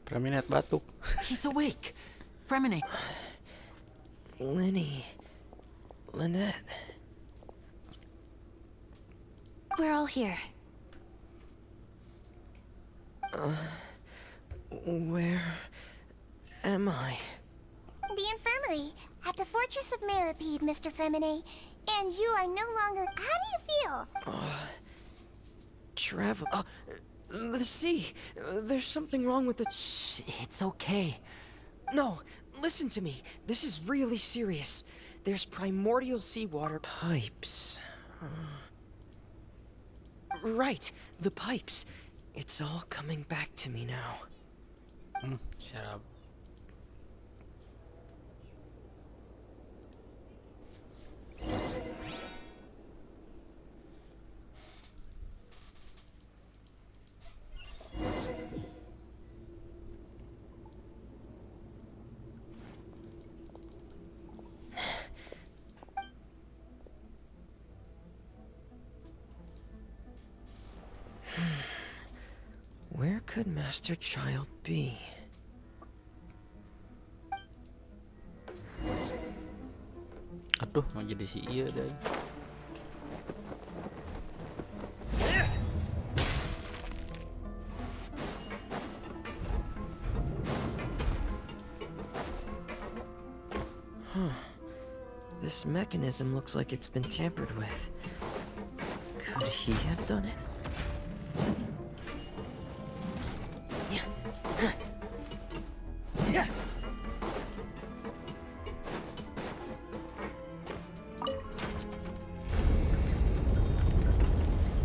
Preminet batuk. He's awake. Fremine. Lynette. We're all here. Where am I? The infirmary at the Fortress of Meripede, Mr. Fremine. And you are no longer... How do you feel? Travel. The sea. There's something wrong with the... Shh, it's okay. No, listen to me. This is really serious. There's primordial seawater pipes. Right, the pipes. It's all coming back to me now. Shut up. Where could Master Child be? Aduh, mau jadi si iya deh. This mechanism looks like it's been tampered with. Could he have done it?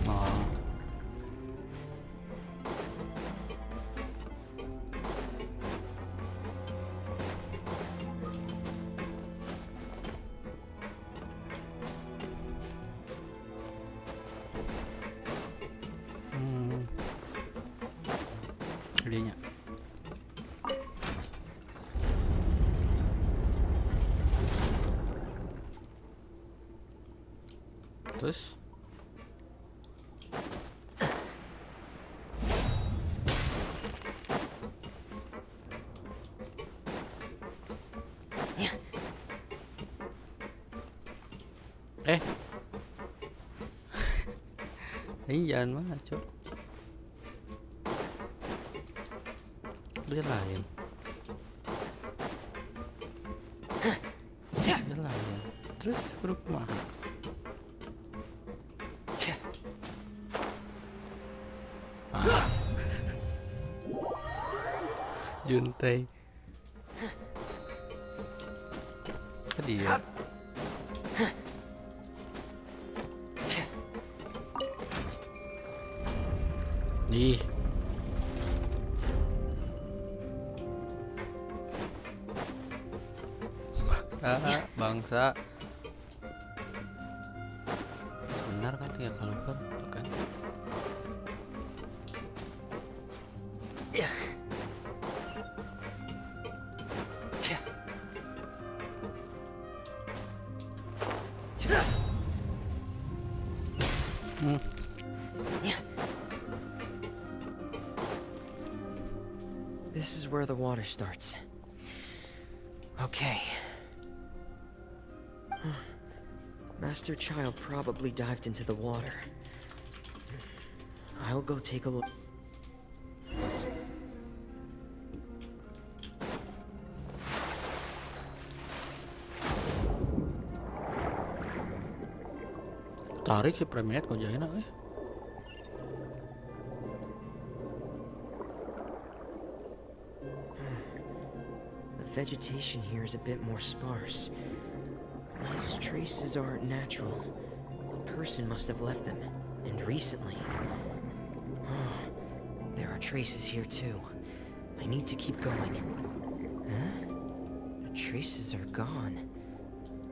Oh. Idenya. Terus? Ini jalan mana, Cok? Dia lain. Dia lain. Terus berapa? Juntai. Dia. Ih. Bangsa. Benar kan ya kalau kan, tuh kan. This is where the water starts. Okay. Master Child probably dived into the water. I'll go take a look. Tarik si Preminet kok jahina The vegetation here is a bit more sparse. These traces aren't natural. A person must have left them, and recently. There are traces here too. I need to keep going. Huh? The traces are gone.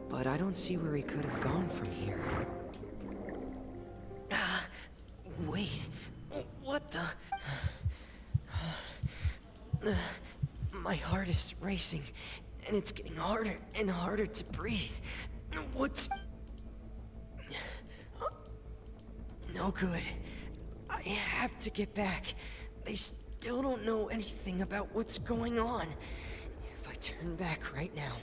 But I don't see where he could have gone from here. Wait. What the? My heart is racing, and it's getting harder and harder to breathe. What's... No good. I have to get back. They still don't know anything about what's going on. If I turn back right now,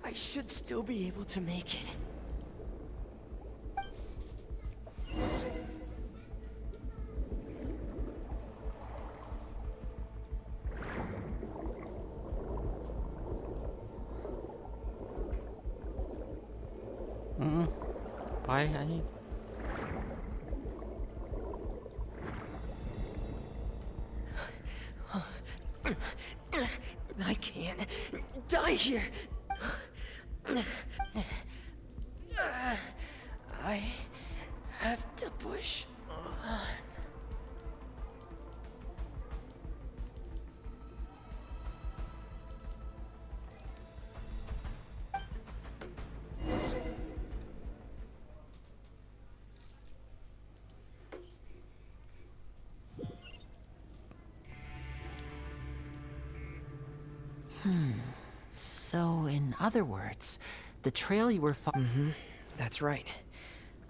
I should still be able to make it. Bye anjing. I can't die here. I have to push on. So, in other words, the trail you were That's right.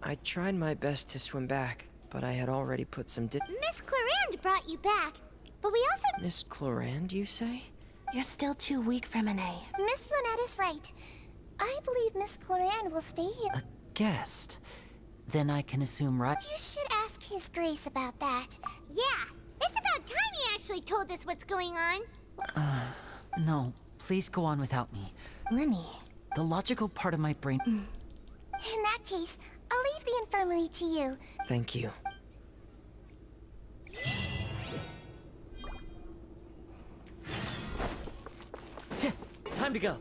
I tried my best to swim back, but I had already put some Miss Clarand brought you back, but we also... Miss Clorand, you say? You're still too weak, Fremine. Miss Lynette is right. I believe Miss Clarand will stay here. a guest. Then I can assume right. You should ask His Grace about that. Yeah, it's about time he actually told us what's going on. No, please go on without me. Lenny. The logical part of my brain. In that case, I'll leave the infirmary to you. Thank you. Time to go.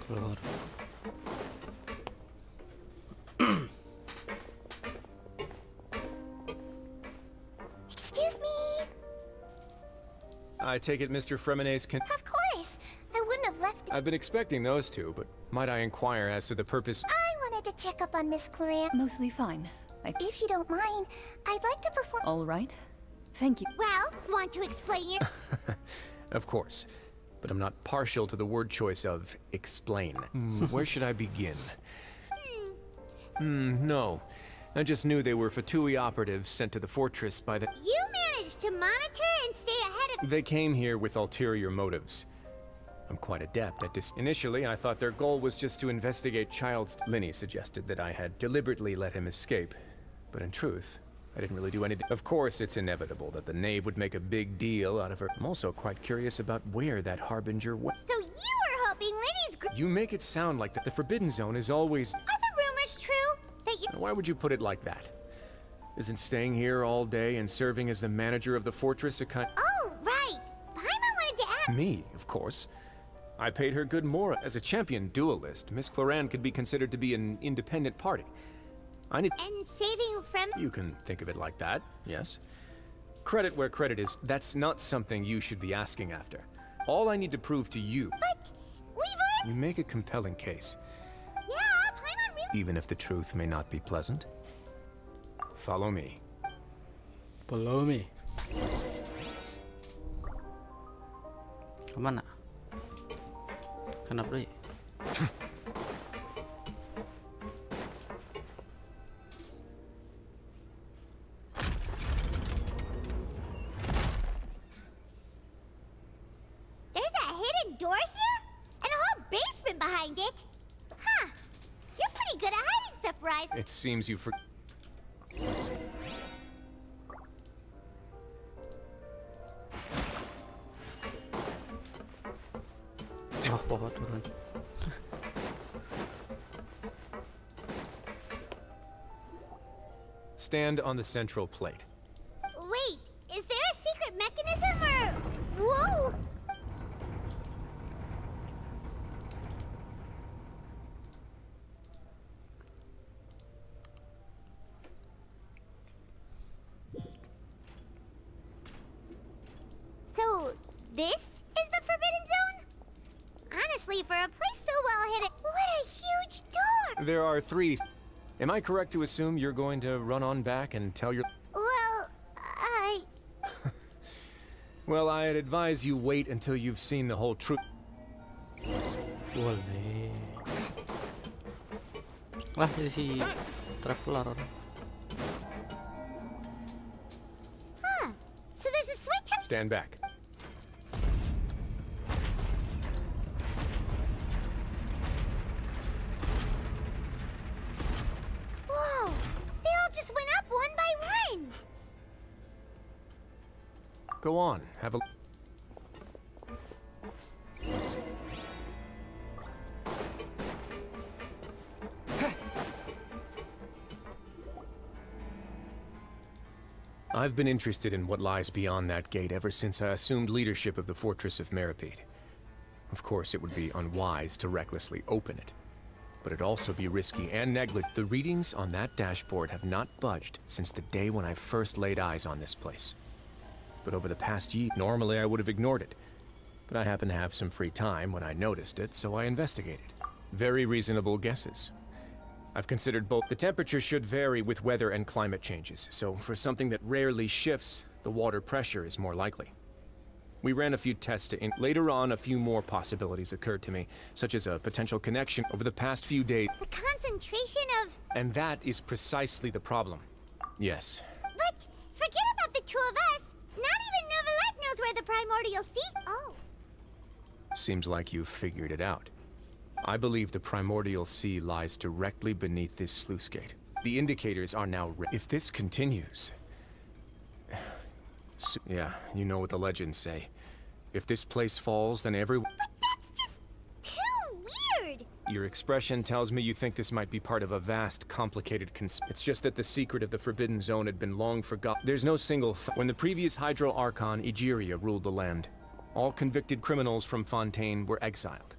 Keluar. Excuse me? I take it Mr. Fremine's Of course. I wouldn't have left. I've been expecting those two, but might I inquire as to the purpose? I wanted to check up on Miss Clarand. Mostly fine. If you don't mind, I'd like to perform. All right. Thank you. Well, want to explain your... Of course. But I'm not partial to the word choice of explain. Where should I begin? No. I just knew they were Fatui operatives sent to the fortress by the... You managed to monitor and stay ahead of... They came here with ulterior motives. I'm quite adept at this. Initially, I thought their goal was just to investigate Child's... Linny suggested that I had deliberately let him escape. But in truth, I didn't really do anything. Of course, it's inevitable that the knave would make a big deal out of her. I'm also quite curious about where that harbinger went. So you were hoping Linny's... You make it sound like the Forbidden Zone is always... Are the rumors true? That you... Why would you put it like that? Isn't staying here all day and serving as the manager of the fortress a kind... Oh, right. Paimon wanted to ask... Me, of course. I paid her good mora. As a champion duelist, Miss Clorand could be considered to be an independent party. I need... And saving from... You can think of it like that, yes. Credit where credit is. That's not something you should be asking after. All I need to prove to you... But we've already... You make a compelling case, Yeah, Paimon really... even if the truth may not be pleasant. Follow me. Follow me. Kemana? Kenapa, Ri? There's a hidden door here? And a whole basement behind it? Huh. You're pretty good at hiding stuff, Rise. It seems you for... Oh, bawah turun. Stand on the central plate. Wait, is there a secret mechanism or... Whoa! This is the Forbidden Zone? Honestly, for a place so well hidden, what a huge door! There are 3. Am I correct to assume you're going to run on back and tell your... Well, Well, I'd advise you wait until you've seen the whole truth. Boleh. Wah, jadi si traveler. Huh. So there's a switch up. Stand back. Whoa! They all just went up one by one! Go on, have a... I've been interested in what lies beyond that gate ever since I assumed leadership of the Fortress of Meripede. Of course, it would be unwise to recklessly open it, but it'd also be risky and negligent. The readings on that dashboard have not budged since the day when I first laid eyes on this place. But over the past year, normally I would have ignored it, but I happened to have some free time when I noticed it, so I investigated. Very reasonable guesses. I've considered both. The temperature should vary with weather and climate changes, so for something that rarely shifts, the water pressure is more likely. We ran a few tests later on, a few more possibilities occurred to me, such as a potential connection over the past few days. The concentration of... And that is precisely the problem. Yes. But forget about the two of us. Not even Neuvillette knows where the primordial sea... Oh. Seems like you've figured it out. I believe the primordial sea lies directly beneath this sluice gate. The indicators are now if this continues... yeah, you know what the legends say. If this place falls, then But that's just too weird! Your expression tells me you think this might be part of a vast, complicated It's just that the secret of the Forbidden Zone had been long forgotten. There's no single when the previous Hydro Archon, Egeria, ruled the land, all convicted criminals from Fontaine were exiled.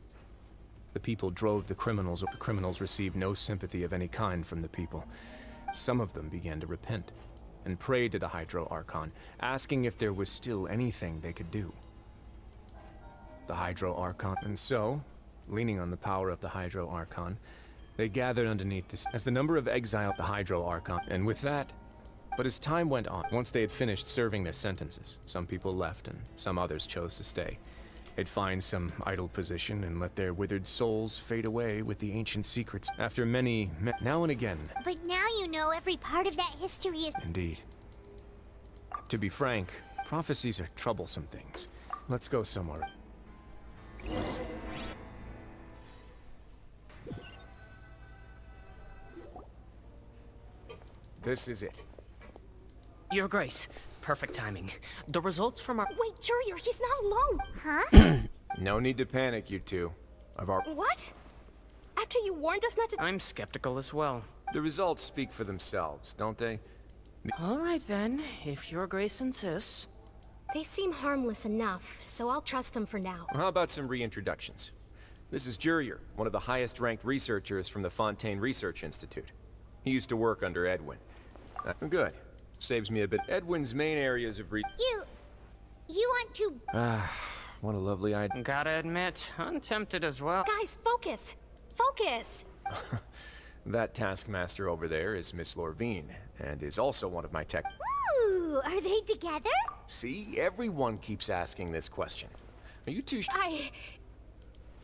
The people drove the criminals. The criminals received no sympathy of any kind from the people. Some of them began to repent and prayed to the Hydro Archon, asking if there was still anything they could do. The Hydro Archon, and so, leaning on the power of the Hydro Archon, they gathered underneath this as the number of exiled the Hydro Archon, and with that, but as time went on, once they had finished serving their sentences, some people left and some others chose to stay. They'd find some idle position and let their withered souls fade away with the ancient secrets. After many, now and again. But now you know every part of that history is... Indeed. To be frank, prophecies are troublesome things. Let's go somewhere. This is it. Your Grace, perfect timing. The results from our... Wait, Jurier, he's not alone. Huh? No need to panic, you two. What? After you warned us not to... I'm skeptical as well. The results speak for themselves, don't they? All right then, if Your Grace insists. They seem harmless enough, so I'll trust them for now. How about some reintroductions? This is Jurier, one of the highest-ranked researchers from the Fontaine Research Institute. He used to work under Edwin. Good. Saves me a bit. Edwin's main areas of You want to... what a lovely idea. Gotta admit, I'm tempted as well. Guys, focus! Focus! That taskmaster over there is Miss Lorvine, and is also one of my tech... Ooh, are they together? See? Everyone keeps asking this question. Are you two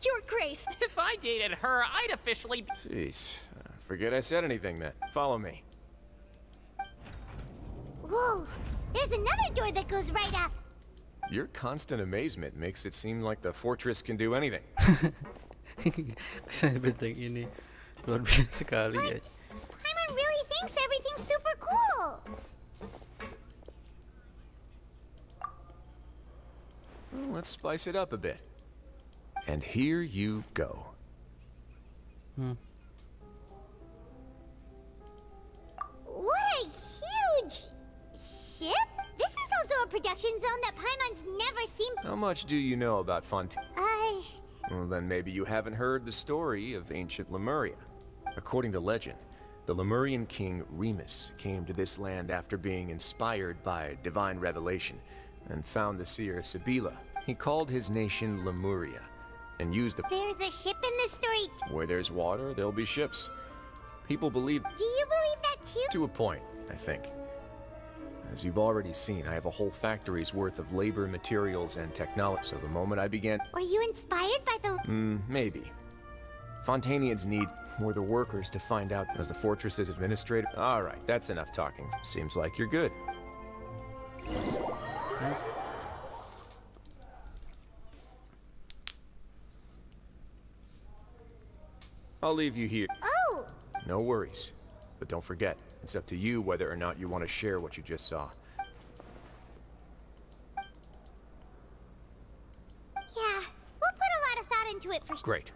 Your Grace! If I dated her, I'd officially... Jeez. Forget I said anything then. Follow me. Whoa, there's another door that goes right up. Your constant amazement makes it seem like the fortress can do anything. Benteng ini luar biasa sekali ya. Paimon really thinks everything's super cool. Well, let's spice it up a bit. And here you go. What a huge ship? This is also a production zone that Paimon's never seen. How much do you know about Fontaine? Well, then maybe you haven't heard the story of ancient Lemuria. According to legend, the Lemurian king Remus came to this land after being inspired by divine revelation and found the seer Sibila, He called his nation Lemuria, and used the... There's a ship in the street. Where there's water, there'll be ships. People believe... Do you believe that too? To a point, I think. As you've already seen, I have a whole factory's worth of labor, materials, and technology. So the moment I began... Were you inspired by the... Maybe. Fontainians need more the workers to find out as the fortress's administrator. Alright, that's enough talking. Seems like you're good. I'll leave you here. Oh! No worries. But don't forget, it's up to you whether or not you want to share what you just saw. Yeah, we'll put a lot of thought into it for sure. Great.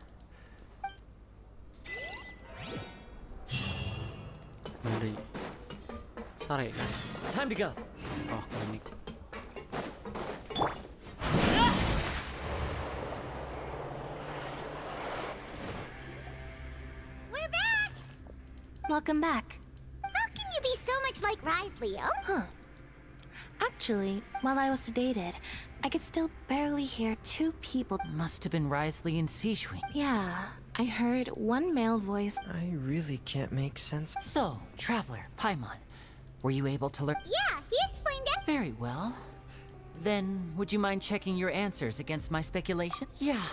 Dari sore kan? Time to go. Oh, klinik. We're back! Welcome back. How can you be so much like Risley, oh? Huh. Actually, while I was sedated, I could still barely hear two people. Must have been Risley and Sijui. Yeah, I heard one male voice. I really can't make sense. So, Traveler, Paimon, were you able to learn? Yeah, he explained it. Very well. Then, would you mind checking your answers against my speculation? Yeah,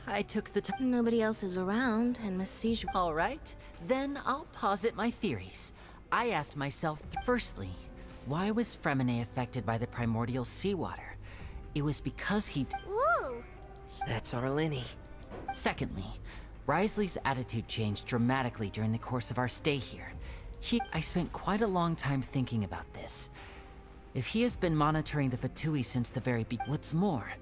I took the time. Nobody else is around, and Miss Siege. All right, then I'll posit my theories. I asked myself, firstly, why was Fremine affected by the primordial seawater? It was because he... Woo! That's our Linny. Secondly, Risley's attitude changed dramatically during the course of our stay here. I spent quite a long time thinking about this. If he has been monitoring the Fatui since the very beginning, what's more,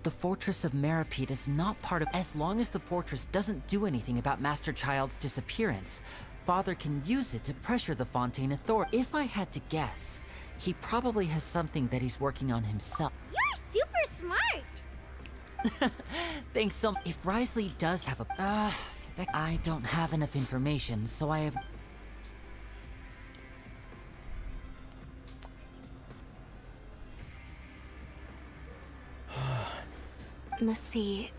the Fortress of Meripede is not part of... As long as the fortress doesn't do anything about Master Child's disappearance, Father can use it to pressure the Fontaine authority. If I had to guess, he probably has something that he's working on himself. You're super smart. Thanks so much. If Risley does have a... I don't have enough information, so I have... Let's see.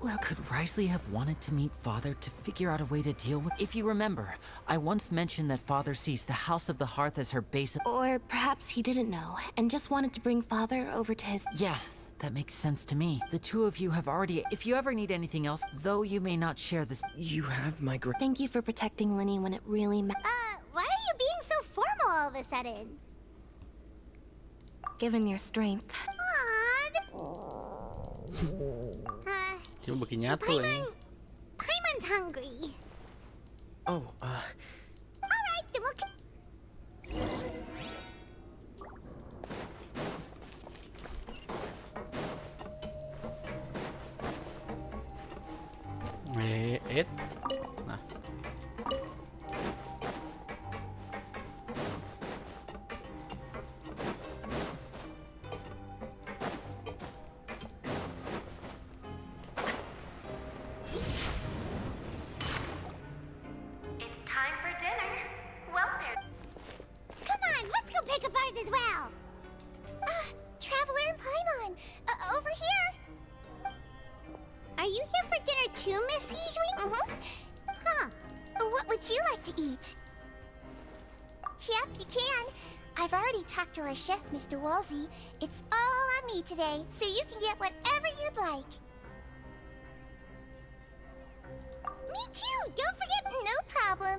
Well, Could Risley have wanted to meet Father to figure out a way to deal with... If you remember, I once mentioned that Father sees the House of the Hearth as her base... or perhaps he didn't know and just wanted to bring Father over to his. Yeah, that makes sense to me. The two of you have already... If you ever need anything else, though you may not share this... You have my Thank you for protecting Linny when it really Why are you being so formal all of a sudden? given your strength. Cuma bikin nyatu ini. Paimon's hungry. Oh, Alright, then we'll... Nah. It's time for dinner. Welfare. Come on, let's go pick up ours as well. Traveler and Paimon, over here. Are you here for dinner too, Miss Sijui? Huh. What would you like to eat? Yep, you can. I've already talked to our chef, Mr. Wolsey. It's all on me today, so you can get whatever you'd like. Me too, don't forget... No problem.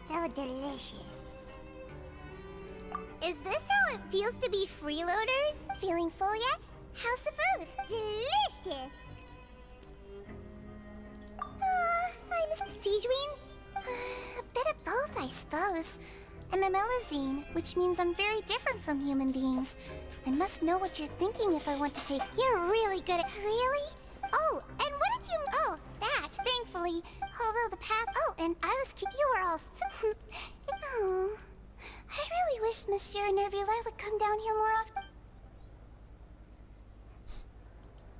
So delicious. Is this how it feels to be freeloaders? Feeling full yet? How's the food? Delicious. I'm Sijui? a bit of both, I suppose. I'm a melalui, which means I'm very different from human beings. I must know what you're thinking if I want to take... You're really good at... Really? Oh, and what did you... Oh, that, thankfully. Although the path... Oh, and I was... You were all so... Oh, I really wish Monsieur Nervula would come down here more often.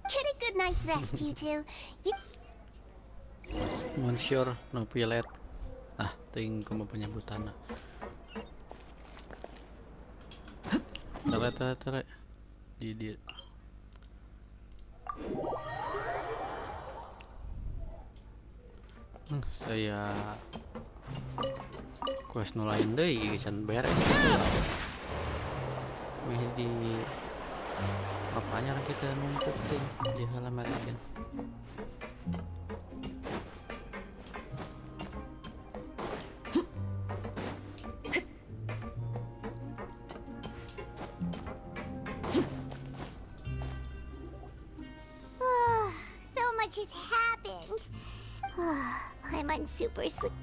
Get a good night's rest, you two. You Monsieur no pilot. Ah, ting como penyambutan. Tare. Di. Saya quest nu lain deui can beres. Meh di apanya kita numpuk tuh di halaman Beresin. So much has happened. I'm on super sleep.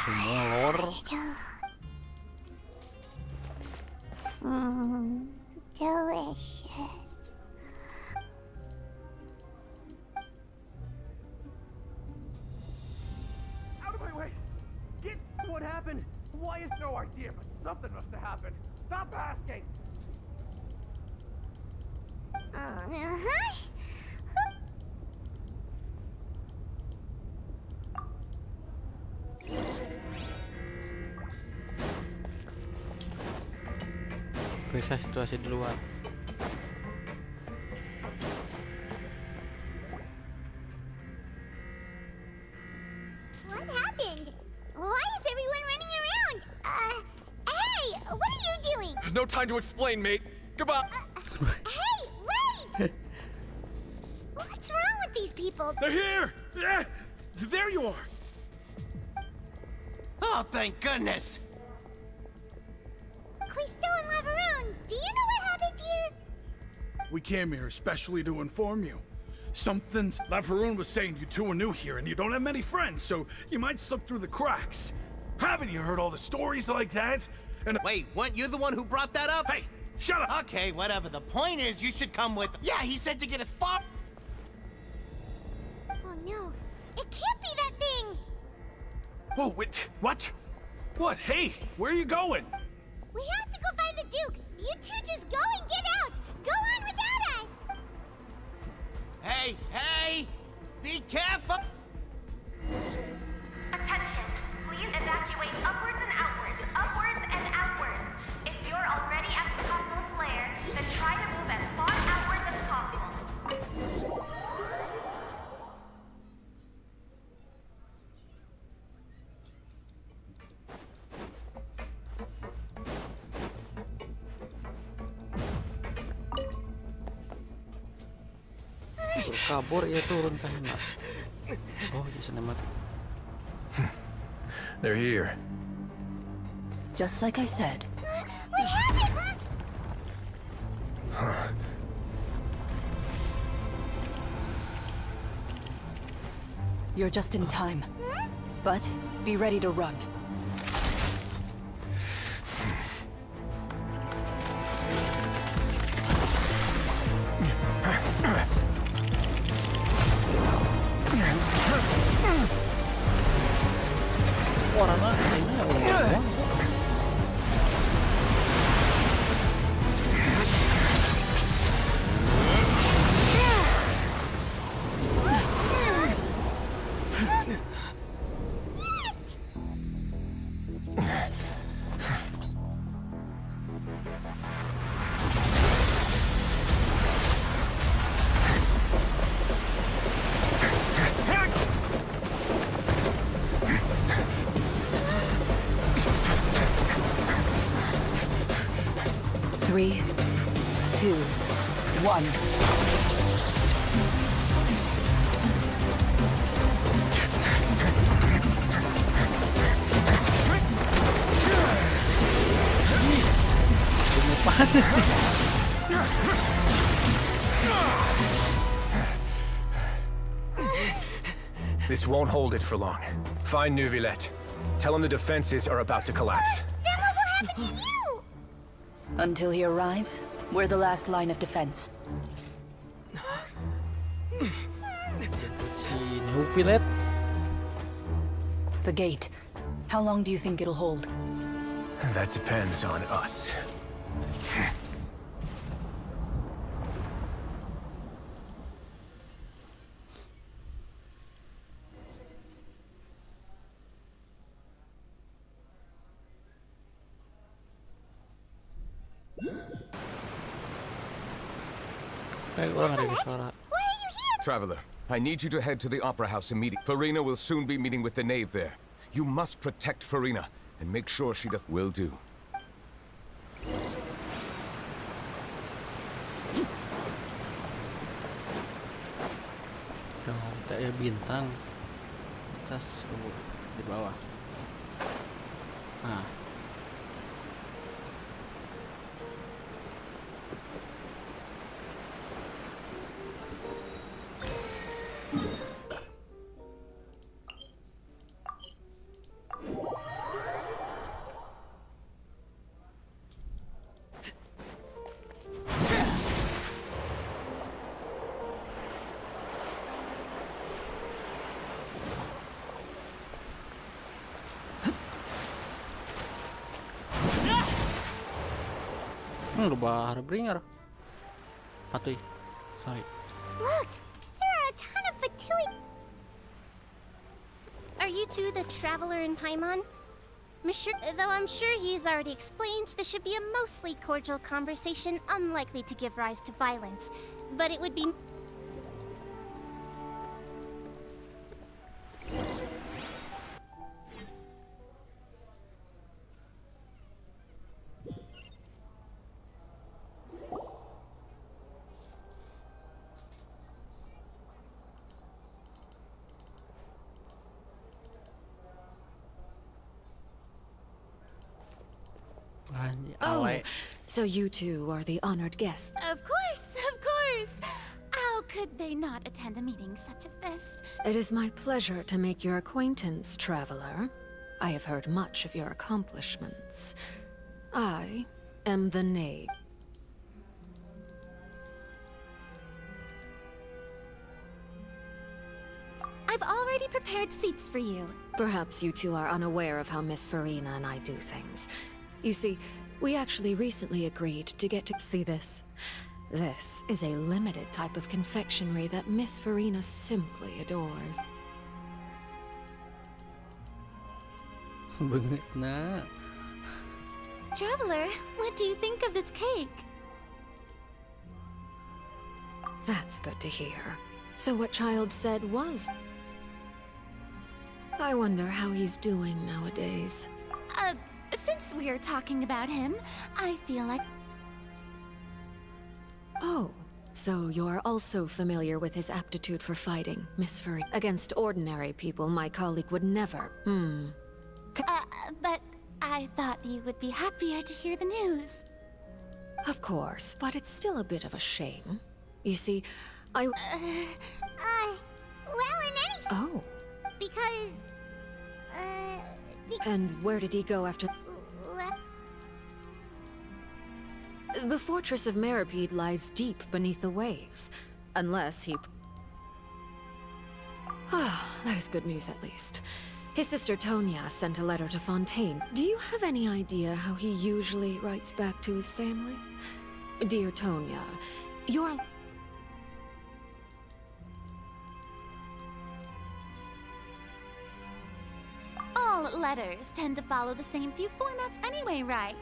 Semua lor. Delicious. Out of my way! Get what happened? Why is no idea, but something must have happened. Stop asking! Uh-huh. Periksa situasi di luar. What happened? Why is everyone running around? Hey, what are you doing? There's no time to explain, mate. Goodbye. Hey, wait! What's wrong with these people? They're here! Yeah! There you are! Oh, thank goodness! Quisto and Laveroon, do you know what happened here? We came here especially to inform you. Something's... Laveroon was saying you two are new here and you don't have many friends, so you might slip through the cracks. Haven't you heard all the stories like that? And... Wait, weren't you the one who brought that up? Hey, shut up! Okay, whatever. The point is, you should come with... Yeah, he said to get us far... Oh no, it can't be that thing! Whoa, wait, what? What? Hey, where are you going? We have to go find the Duke! You two just go and get out! Go on without us! Hey, hey! Be careful! Attention. Please evacuate upwards and outwards. Upwards and outwards. If you're already at the topmost layer, then try to move as far outwards as possible. Kabur ya turun kan. Oh, di sana mati. They're here. Just like I said. We have it! You're just in time. But be ready to run. Three, two, one. This won't hold it for long. Find Neuvillette. Tell him the defenses are about to collapse. Then what will happen to you? Until he arrives, we're the last line of defense. Si Neuvillette. The gate. How long do you think it'll hold? That depends on us. Orang ada suara. Why are you here? Traveler, I need you to head to the Opera House immediately. Farina will soon be meeting with the knave there. You must protect Farina and make sure she does. Will do. Ada ya bintang. Cas di bawah. Nah. Lupa harbringer. Patuy. Sorry. Look, there are a ton of Fatui. Are you two the traveler in Paimon? Though I'm sure he's already explained, this should be a mostly cordial conversation, unlikely to give rise to violence. But it would be... Oh, so you two are the honored guests. Of course, of course. How could they not attend a meeting such as this? It is my pleasure to make your acquaintance, traveler. I have heard much of your accomplishments. I am the knave. I've already prepared seats for you. Perhaps you two are unaware of how Miss Farina and I do things. You see, we actually recently agreed to get to see this. This is a limited type of confectionery that Miss Farina simply adores. Bengek na. Traveler, what do you think of this cake? That's good to hear. So what Child said was... I wonder how he's doing nowadays. Since we're talking about him, I feel like... Oh, so you're also familiar with his aptitude for fighting, Miss Farina. Against ordinary people, my colleague would never, but I thought you would be happier to hear the news. Of course, but it's still a bit of a shame. You see, I... well, in any... Oh. Because... And where did he go after... The fortress of Meripede lies deep beneath the waves. Unless he... Ah, that is good news at least. His sister Tonya sent a letter to Fontaine. Do you have any idea how he usually writes back to his family? Dear Tonya, your... All letters tend to follow the same few formats anyway, right?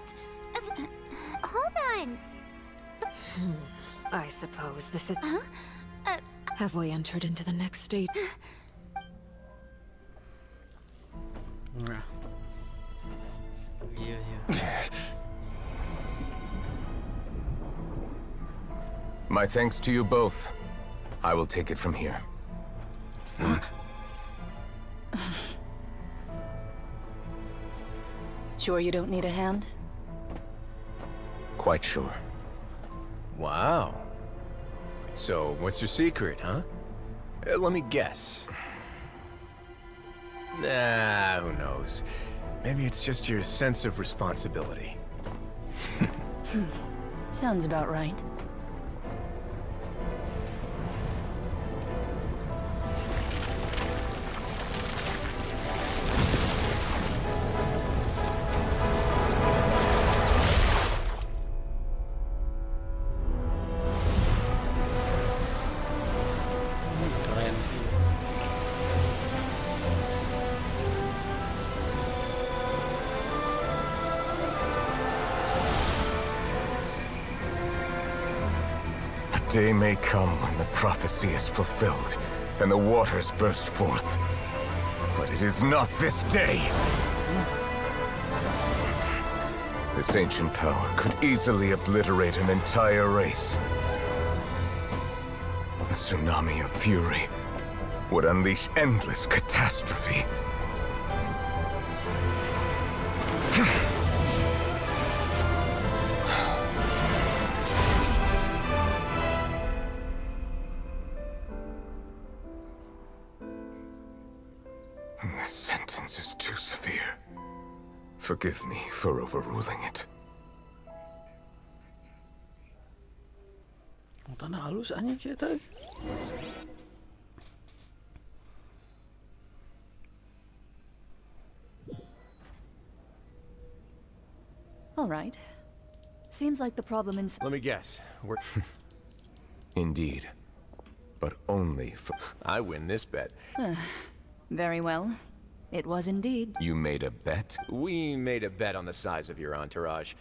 Hold on. I suppose this is... Huh? Have we entered into the next stage? Yeah. My thanks to you both. I will take it from here. Sure you don't need a hand? Quite sure. Wow. So, what's your secret, huh? Let me guess. Nah, who knows? Maybe it's just your sense of responsibility. Sounds about right. Keren sih. day may come when the prophecy is fulfilled, and the waters burst forth. But it is not this day! This ancient power could easily obliterate an entire race. A tsunami of fury would unleash endless catastrophe. This sentence is too severe. Forgive me for overruling it. Tanah halus anjing sih teh. All right. Seems like the problem in... Let me guess. We're... Indeed. But only for... I win this bet. Very well. It was indeed. You made a bet? We made a bet on the size of your entourage.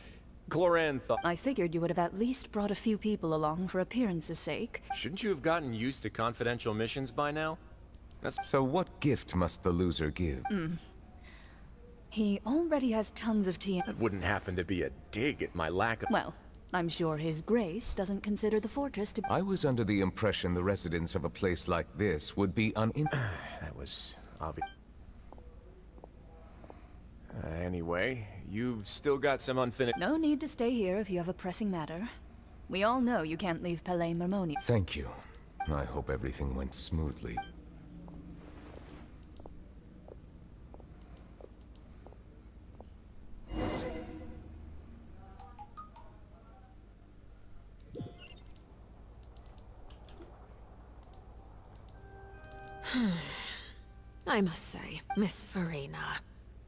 Cloran thought... I figured you would have at least brought a few people along for appearance's sake. Shouldn't you have gotten used to confidential missions by now? So what gift must the loser give? He already has tons of tea. That wouldn't happen to be a dig at my lack of... Well, I'm sure His Grace doesn't consider the fortress to... I was under the impression the residents of a place like this would be That was obvious. Anyway, you've still got some unfinished... No need to stay here if you have a pressing matter. We all know you can't leave Palais Mermoni. Thank you. I hope everything went smoothly. I must say, Miss Farina,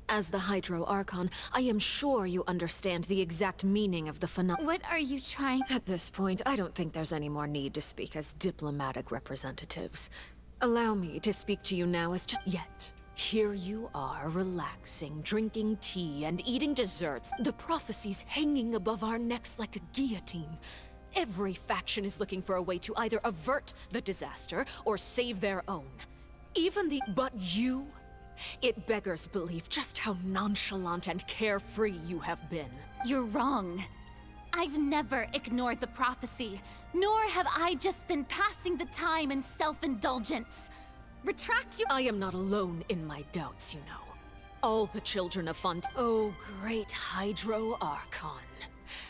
as the Hydro Archon, I am sure you understand the exact meaning of the phenomenon. What are you trying? At this point, I don't think there's any more need to speak as diplomatic representatives. Allow me to speak to you now as just yet. Here you are, relaxing, drinking tea, and eating desserts. The prophecies hanging above our necks like a guillotine. Every faction is looking for a way to either avert the disaster or save their own. Even the... But you? It beggars belief just how nonchalant and carefree you have been. You're wrong. I've never ignored the prophecy, nor have I just been passing the time in self-indulgence. Retract you- I am not alone in my doubts, you know. All the children of Fontaine. Oh, great Hydro Archon.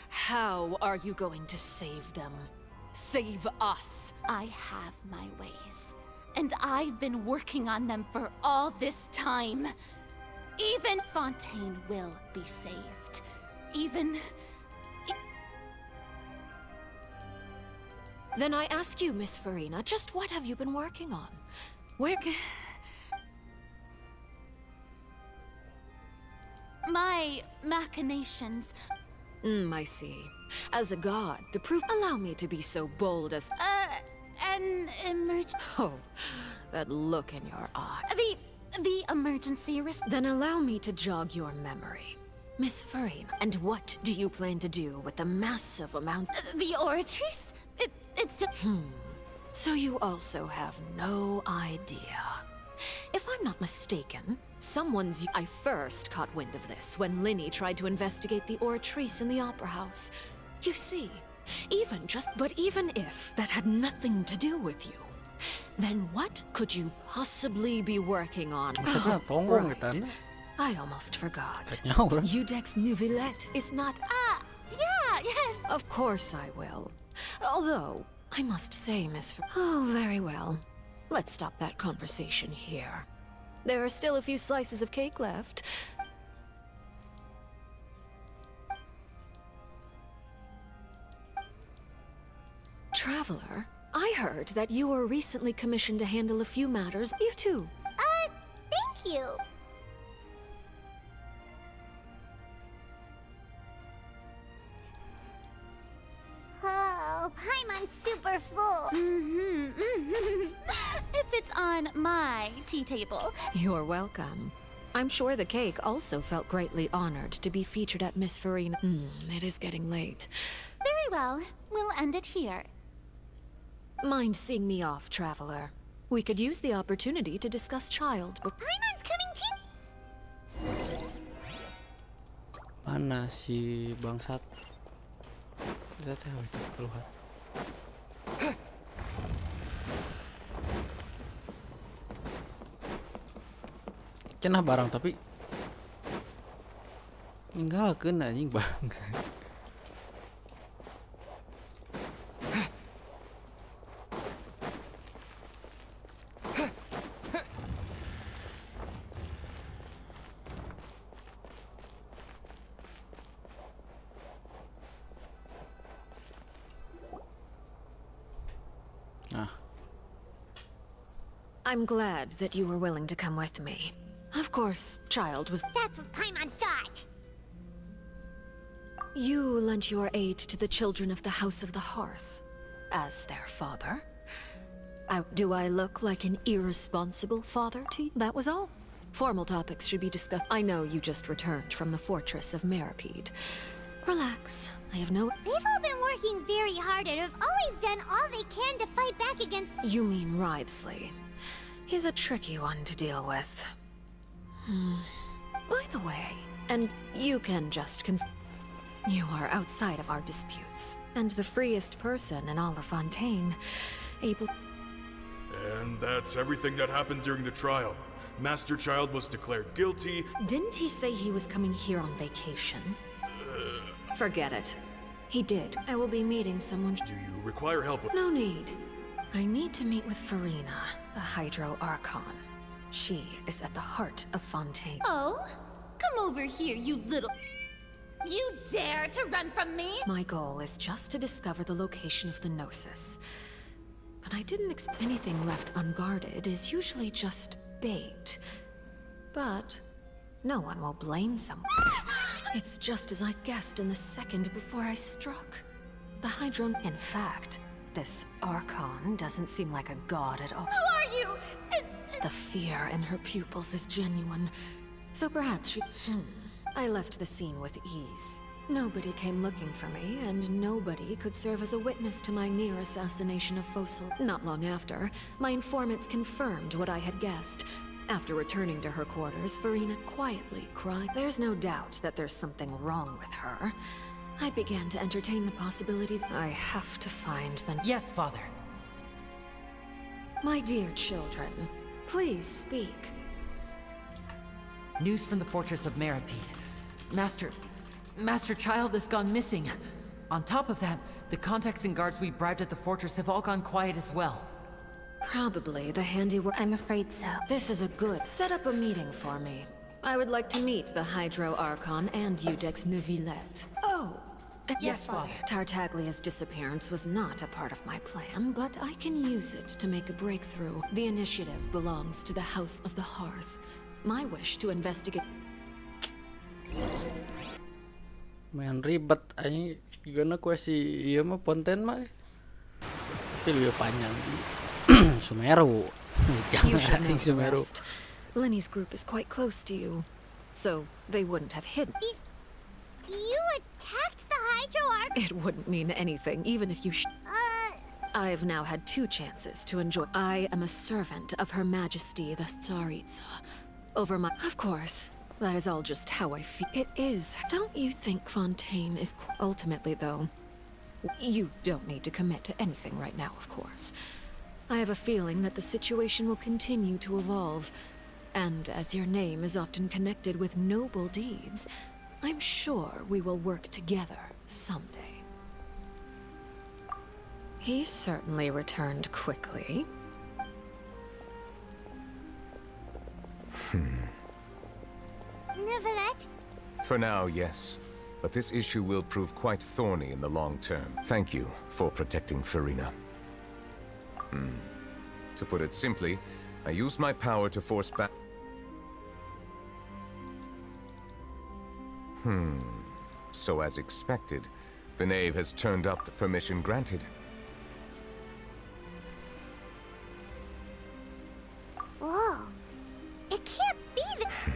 How are you going to save them? Save us? I have my ways, and I've been working on them for all this time. Even Fontaine will be saved. Even... Then I ask you, Miss Farina, just what have you been working on? Where... My machinations. I see. As a god, the proof... Allow me to be so bold as... An Oh, that look in your eye. The emergency risk... Then allow me to jog your memory. Miss Farina, and what do you plan to do with the massive amount... The oratrice? It's just... So you also have no idea. If I'm not mistaken, I first caught wind of this when Linny tried to investigate the oratrice in the Opera House. You see, even if that had nothing to do with you, then what could you possibly be working on? Right. I almost forgot. Udex Nouvillette is not... yeah, yes! Of course I will. Although, I must say, Oh, very well. Let's stop that conversation here. There are still a few slices of cake left. Traveler, I heard that you were recently commissioned to handle a few matters. You too. Thank you. Oh, Paimon's super full. If it's on my tea table. You're welcome. I'm sure the cake also felt greatly honored to be featured at Miss Farina. It is getting late. Very well. We'll end it here. mind seeing me off, traveler? We could use the opportunity to discuss child. Paimon's coming too. Mana si bangsat? Kita tahu itu keluar. Cenah barang tapi ninggalkeun anjing bang. I'm glad that you were willing to come with me. Of course, child was... That's what Paimon thought. You lent your aid to the children of the House of the Hearth. As their father. Do I look like an irresponsible father to you? That was all. Formal topics should be discussed. I know you just returned from the fortress of Meripede. Relax. I have no... They've all been working very hard and have always done all they can to fight back against... You mean Wriothesley. He's a tricky one to deal with. By the way, and you can just you are outside of our disputes, and the freest person in all of Fontaine, able... And that's everything that happened during the trial. Master Child was declared guilty. Didn't he say he was coming here on vacation? Forget it. He did. I will be meeting someone... Do you require help with... No need. I need to meet with Farina, the Hydro Archon. She is at the heart of Fontaine. Oh? Come over here, you little... You dare to run from me? My goal is just to discover the location of the Gnosis. But I didn't expect anything left unguarded is usually just bait. But no one will blame someone. It's just as I guessed in the second before I struck. The Hydro... In fact, this Archon doesn't seem like a god at all. Who are you? The fear in her pupils is genuine. So perhaps she... I left the scene with ease. Nobody came looking for me, and nobody could serve as a witness to my near assassination of Fossil. Not long after, my informants confirmed what I had guessed. After returning to her quarters, Farina quietly cried. There's no doubt that there's something wrong with her. I began to entertain the possibility that I have to find the... Yes, Father. My dear children, please speak. News from the fortress of Meripede. Master Child has gone missing. On top of that, the contacts and guards we bribed at the fortress have all gone quiet as well. Probably the handiwork... I'm afraid so. This is a good... Set up a meeting for me. I would like to meet the Hydro Archon and Udex Neuvillette. Oh! Yes, Father. Tartaglia's disappearance was not a part of my plan, but I can use it to make a breakthrough. The initiative belongs to the House of the Hearth. My wish to investigate... Main ribet aja gimana kuasi iya mah Fontaine mah. Tapi lebih panjang. Sumeru. You should know the Sumeru. rest. Lenny's group is quite close to you, so they wouldn't have hidden. You attacked the Hydro Arc? It wouldn't mean anything, even if you I've now had 2 chances to enjoy. I am a servant of Her Majesty the Tsaritsa. Over my... Of course, that is all just how I feel. It is. Don't you think Fontaine is... Ultimately, though, you don't need to commit to anything right now, of course. I have a feeling that the situation will continue to evolve. And as your name is often connected with noble deeds, I'm sure we will work together someday. He certainly returned quickly. Neuvillette? For now, yes. But this issue will prove quite thorny in the long term. Thank you for protecting Farina. To put it simply, I used my power to force back... So as expected, the knave has turned up the permission granted. Whoa. It can't be that...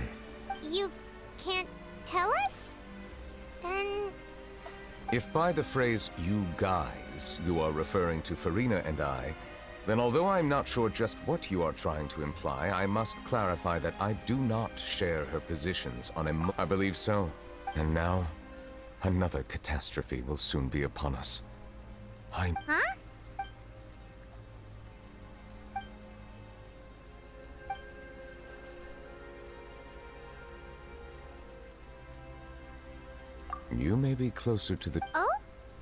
You can't tell us? Then... If by the phrase, you guys, is you are referring to Farina and I, then although I'm not sure just what you are trying to imply, I must clarify that I do not share her positions on I believe so. And now, another catastrophe will soon be upon us. Huh? You may be closer to the... Oh?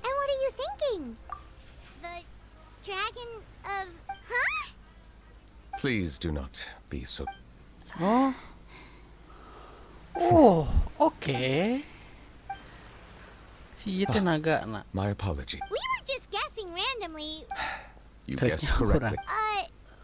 And what are you thinking? The dragon of... Huh? Please do not be so... Oh. Oh, oke. Si itu naga, nak. My apology. We were just guessing randomly. You guessed correctly.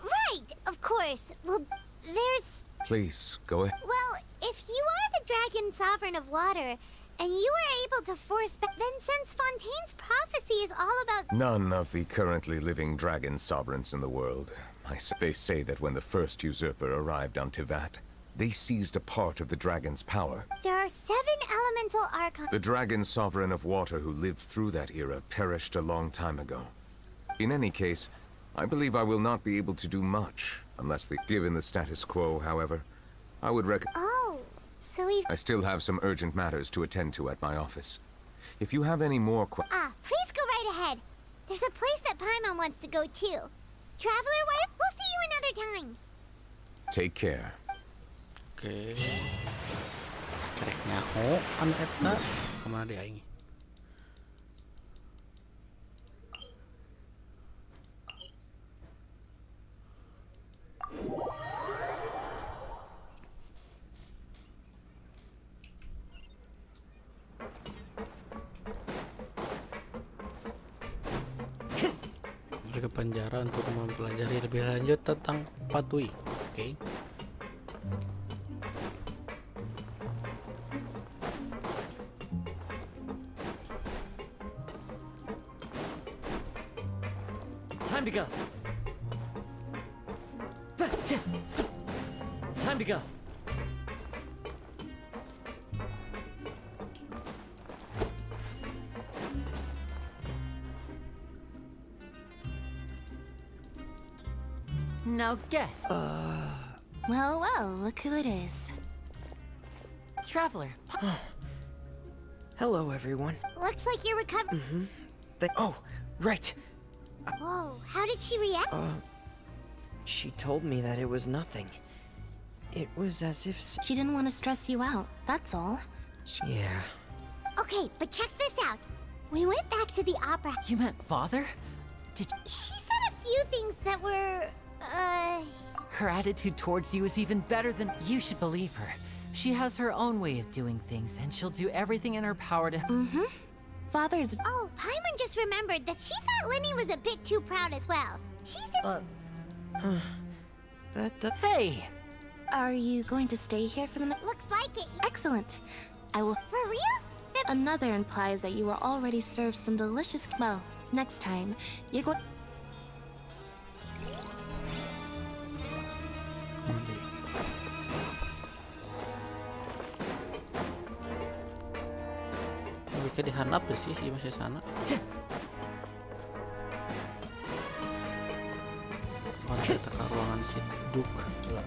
Right, of course. Well, there's... Please, go ahead. Well, if you are the dragon sovereign of water, and you were able to force back, then since Fontaine's prophecy is all about... None of the currently living dragon sovereigns in the world. They say that when the first usurper arrived on Tivat, they seized a part of the dragon's power. There are 7 elemental archons. The dragon sovereign of water who lived through that era perished a long time ago. In any case, I believe I will not be able to do much, unless given the status quo, however, I would Oh, so we've... I still have some urgent matters to attend to at my office. If you have any more please go right ahead. There's a place that Paimon wants to go too. Traveler, we'll see you another time. Take care. Oke. Krek nyaho an eta kemana dia ini? Ke penjara untuk mempelajari lebih lanjut tentang Patui. Oke. Time to go. Time to go. Now guess. Well, look who it is. Traveler. Hello, everyone. Looks like you're recovering. Oh, right. Whoa, how did she react? She told me that it was nothing. It was as if... She didn't want to stress you out, that's all. Yeah. Okay, but check this out. We went back to the opera. You meant father? She said a few things that were, Her attitude towards you is even better than... You should believe her. She has her own way of doing things, and she'll do everything in her power to... Father's... Oh, Paimon just remembered that she thought Linny was a bit too proud as well. She said... Hey! Are you going to stay here for the night? Looks like it. Excellent. I will... For real? Another implies that you were already served some delicious... Well, next time, you're going... Mereka dihanap tuh sih di masih sana. Oh, kita ke ruangan si Duke. Gila.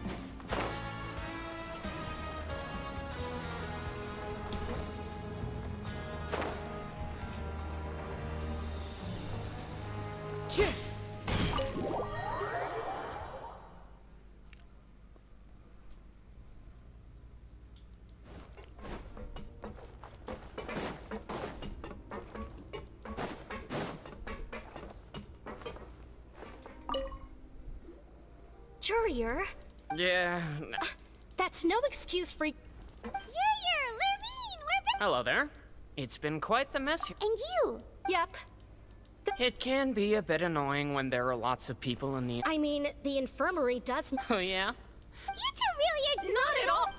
Courier? Yeah. That's no excuse for... Junior, Lurvine, we're back. Hello there. It's been quite the mess here. And you? Yep. It can be a bit annoying when there are lots of people in the... I mean, the infirmary does... Oh, yeah? You two really are... Not at all!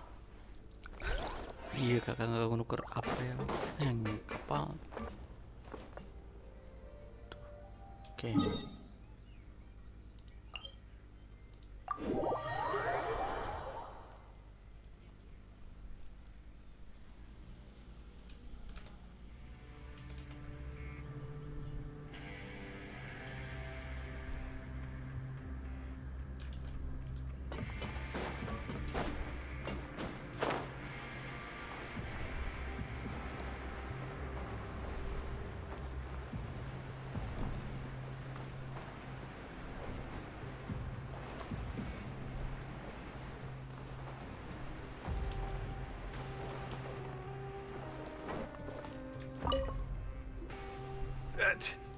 Iya, kakak nggak nuker apa yang kapal. Oke.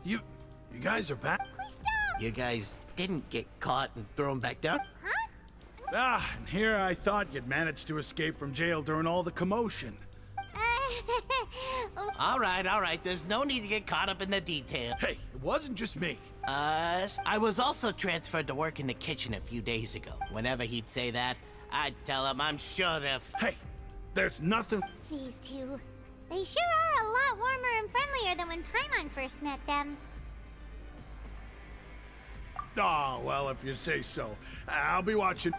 You guys are back? You guys didn't get caught and thrown back down? Ah, and here I thought you'd managed to escape from jail during all the commotion. All right. There's no need to get caught up in the detail. Hey, it wasn't just me. I was also transferred to work in the kitchen a few days ago. Whenever he'd say that, I'd tell him I'm sure they're... Hey, there's nothing... These two. They sure are a lot warmer and friendlier than when Paimon first met them. Oh, well, if you say so. I'll be watching.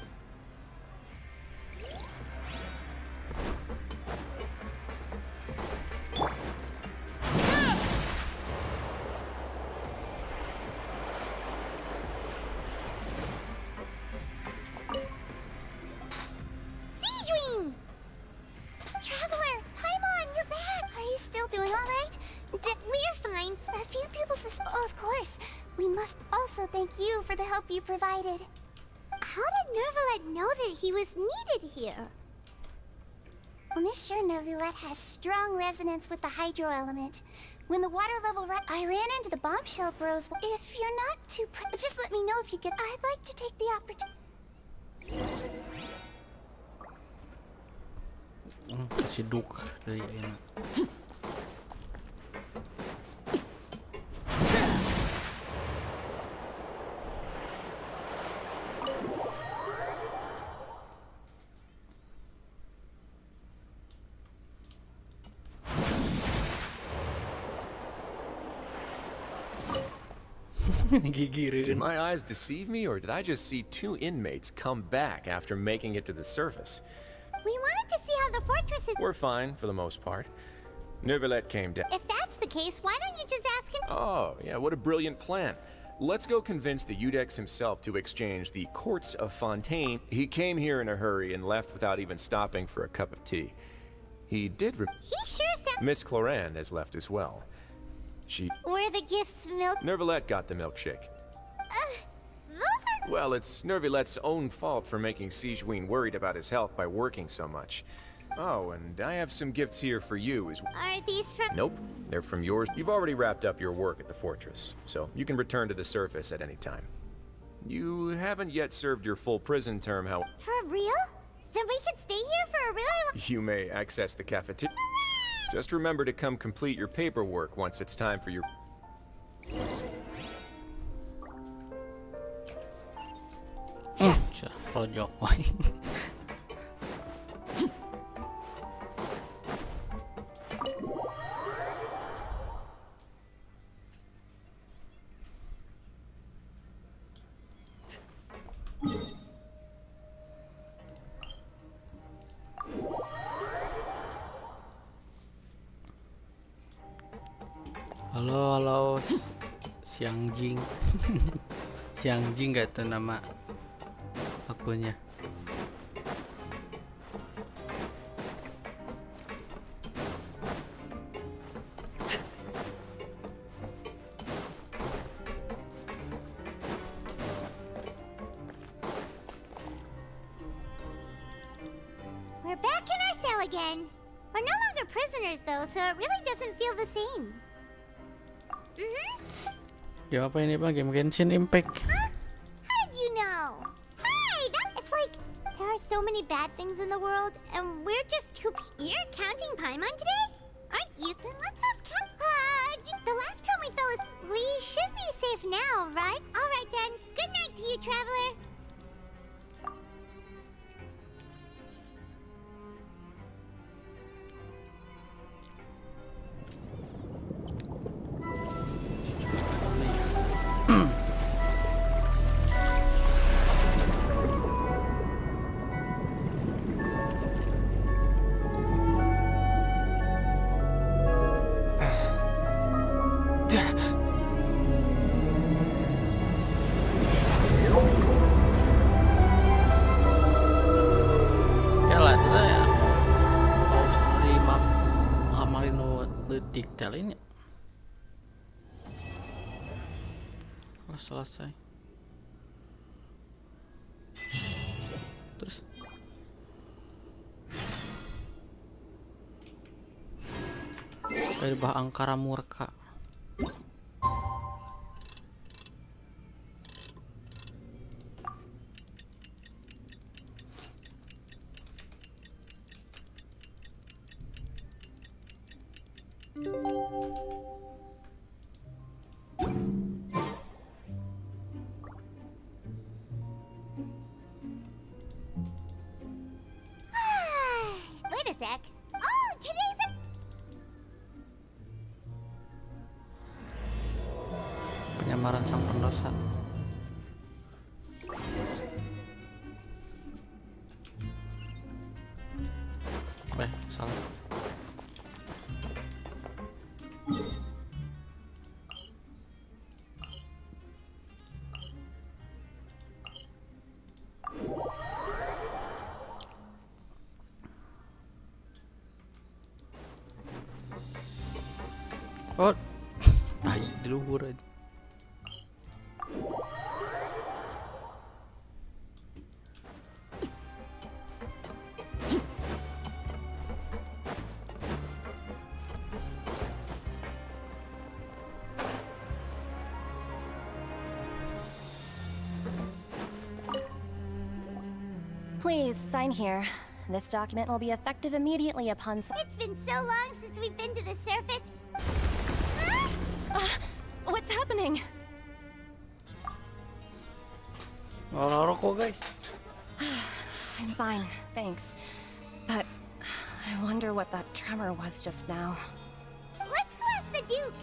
Sijuin! Traveler, Paimon, you're back. Are you still doing all right? We're fine. A few people oh, of course. We must also thank you for the help you provided. How did Nervalet know that he was needed here? Well, Miss sure Nervalet has strong resonance with the hydro element. When the water level I ran into the bombshell bros. If you're not too just let me know if you could. I'd like to take the opportunity. Kasih duk dari enak. Did my eyes deceive me, or did I just see two inmates come back after making it to the surface? We wanted to see how the fortress is. We're fine, for the most part. Nervalet came down. If that's the case, why don't you just ask him? Oh, yeah, what a brilliant plan. Let's go convince the Udex himself to exchange the courts of Fontaine. He came here in a hurry and left without even stopping for a cup of tea. He did He sure sounds... Miss Cloran has left as well. Were the gifts milk? Nervalet got the milkshake. Those are... Well, it's Nervalet's own fault for making Sijuin worried about his health by working so much. Oh, and I have some gifts here for you as well. Are these from... Nope, they're from yours. You've already wrapped up your work at the fortress, so you can return to the surface at any time. You haven't yet served your full prison term, how... For real? Then we could stay here for a really long... You may access the cafeteria. Just remember to come complete your paperwork once it's time for your... Pojok. Halo, Siang Jing. Siang Jing gak itu nama akunnya. We're back in our cell again. We're no longer prisoners though, so it really doesn't feel the same. Game apa ini bang? Game Genshin Impact. How did you know? Hey, it's like there are so many bad things in the world, and we're just two. You're counting Paimon today, aren't you? Then let's ask him. The last time we fell, we should be safe now, right? All right then. Good night to you, traveler. Detail ini selesai. Terus dari bah angkara murka. Wait a sec. Oh, today's a... Penyamaran sang pendosa. Salah. Oh, tai di luhur aja. Please, sign here. This document will be effective immediately upon... It's been so long since we've been to the surface. What's happening? Rokok, guys. I'm fine, thanks. But I wonder what that tremor was just now. Let's go ask the Duke.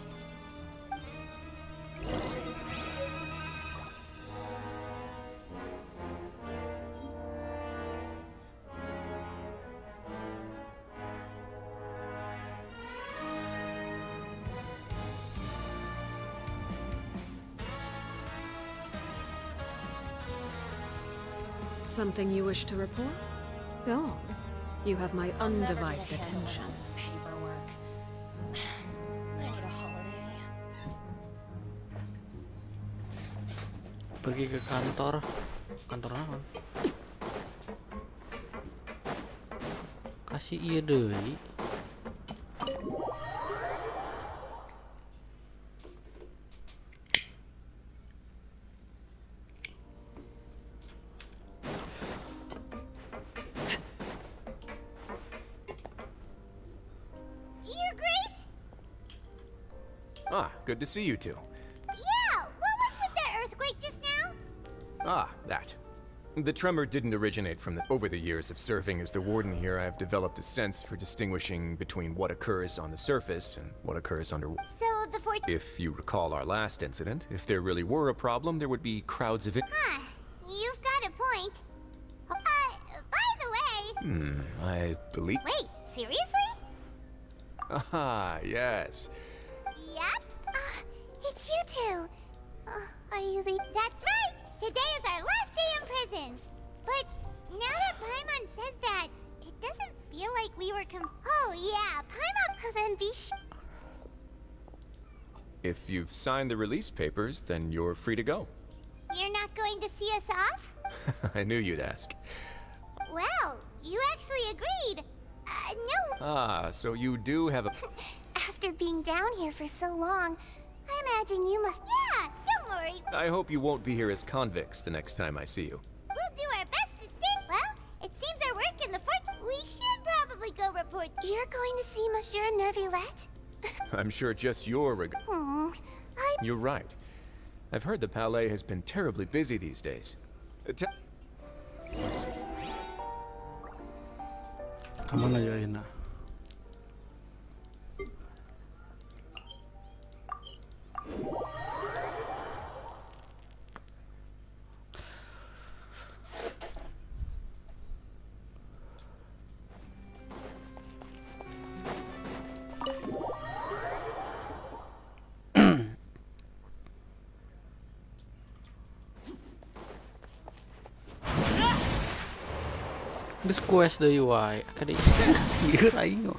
Something you wish to report? Go on. You have my undivided attention. Paperwork. I need a holiday. Pergi ke kantor. Kantor apa? Kasih iya deui. Good to see you two. Yeah, what was with that earthquake just now? Ah, that. The tremor didn't originate from the... Over the years of serving as the warden here, I've developed a sense for distinguishing between what occurs on the surface and what occurs under... So the fort... If you recall our last incident, if there really were a problem, there would be crowds of it. Huh, you've got a point. By the way... I believe... Wait, seriously? Ah, yes. Yep. It's you two. Are you the... That's right! Today is our last day in prison. But now that Paimon says that, it doesn't feel like we were Oh yeah, Paimon... Then be If you've signed the release papers, then you're free to go. You're not going to see us off? I knew you'd ask. Well, you actually agreed. No. Ah, so you do have a... After being down here for so long, I imagine you must... Yeah, don't worry. I hope you won't be here as convicts the next time I see you. We'll do our best to stay... Well, it seems our work in the fort... We should probably go report... You're going to see Monsieur Nervillette? I'm sure just your You're right. I've heard the Palais has been terribly busy these days. Kemana ya Ina? This quest the UI. Kada iya aing.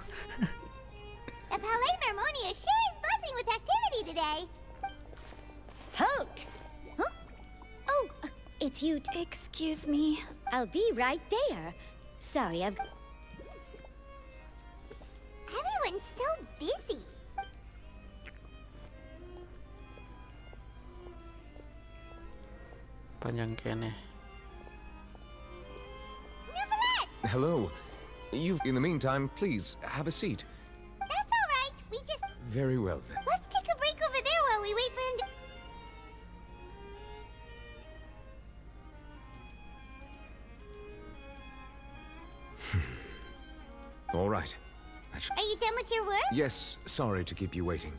The Palais Mermonia sure is buzzing with activity today. Halt! Huh? Oh, it's you. Excuse me. I'll be right there. Sorry, I've... Everyone's so busy. Panjang kene. Hello. In the meantime, please, have a seat. That's all right. We just... Very well then. Let's take a break over there while we wait for him to... All right. Are you done with your work? Yes, sorry to keep you waiting.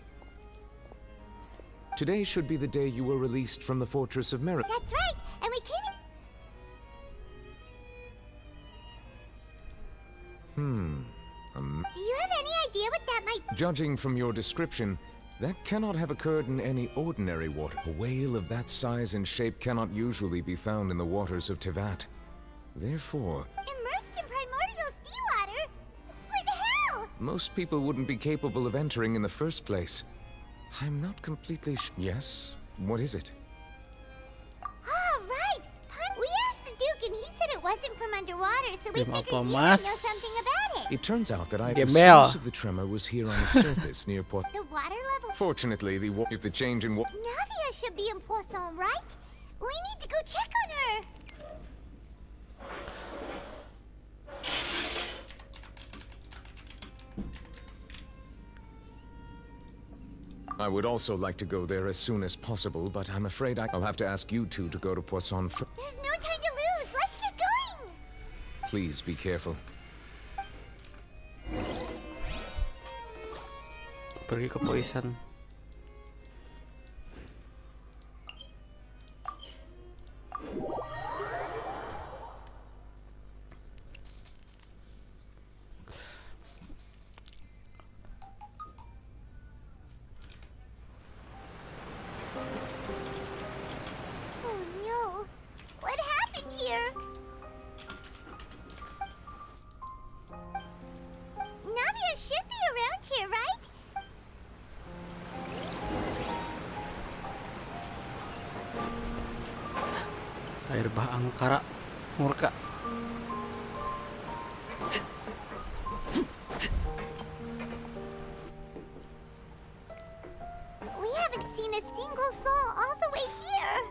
Today should be the day you were released from the Fortress of Merit. That's right, and we came in... Do you have any idea what that might... Judging from your description, that cannot have occurred in any ordinary water. A whale of that size and shape cannot usually be found in the waters of Tevat. Therefore... Immersed in primordial seawater? But how? Most people wouldn't be capable of entering in the first place. I'm not completely Yes? What is it? Ah, right! We asked the Duke and he said it wasn't from underwater, so we Game figured apa, you would know Mas? something about it. It turns out that the Gembel. source of the tremor was here on the surface near Port... The water level... Fortunately, if the change in Navia should be in Poisson, right? We need to go check on her! I would also like to go there as soon as possible, but I'm afraid I'll have to ask you two to go to Poisson first. There's no time to lose! Let's get going! Please be careful. Pergi ke Poison. Oh no! What happened here? Navia should be around here, right? Air bah angkara murka. We haven't seen a single soul all the way here.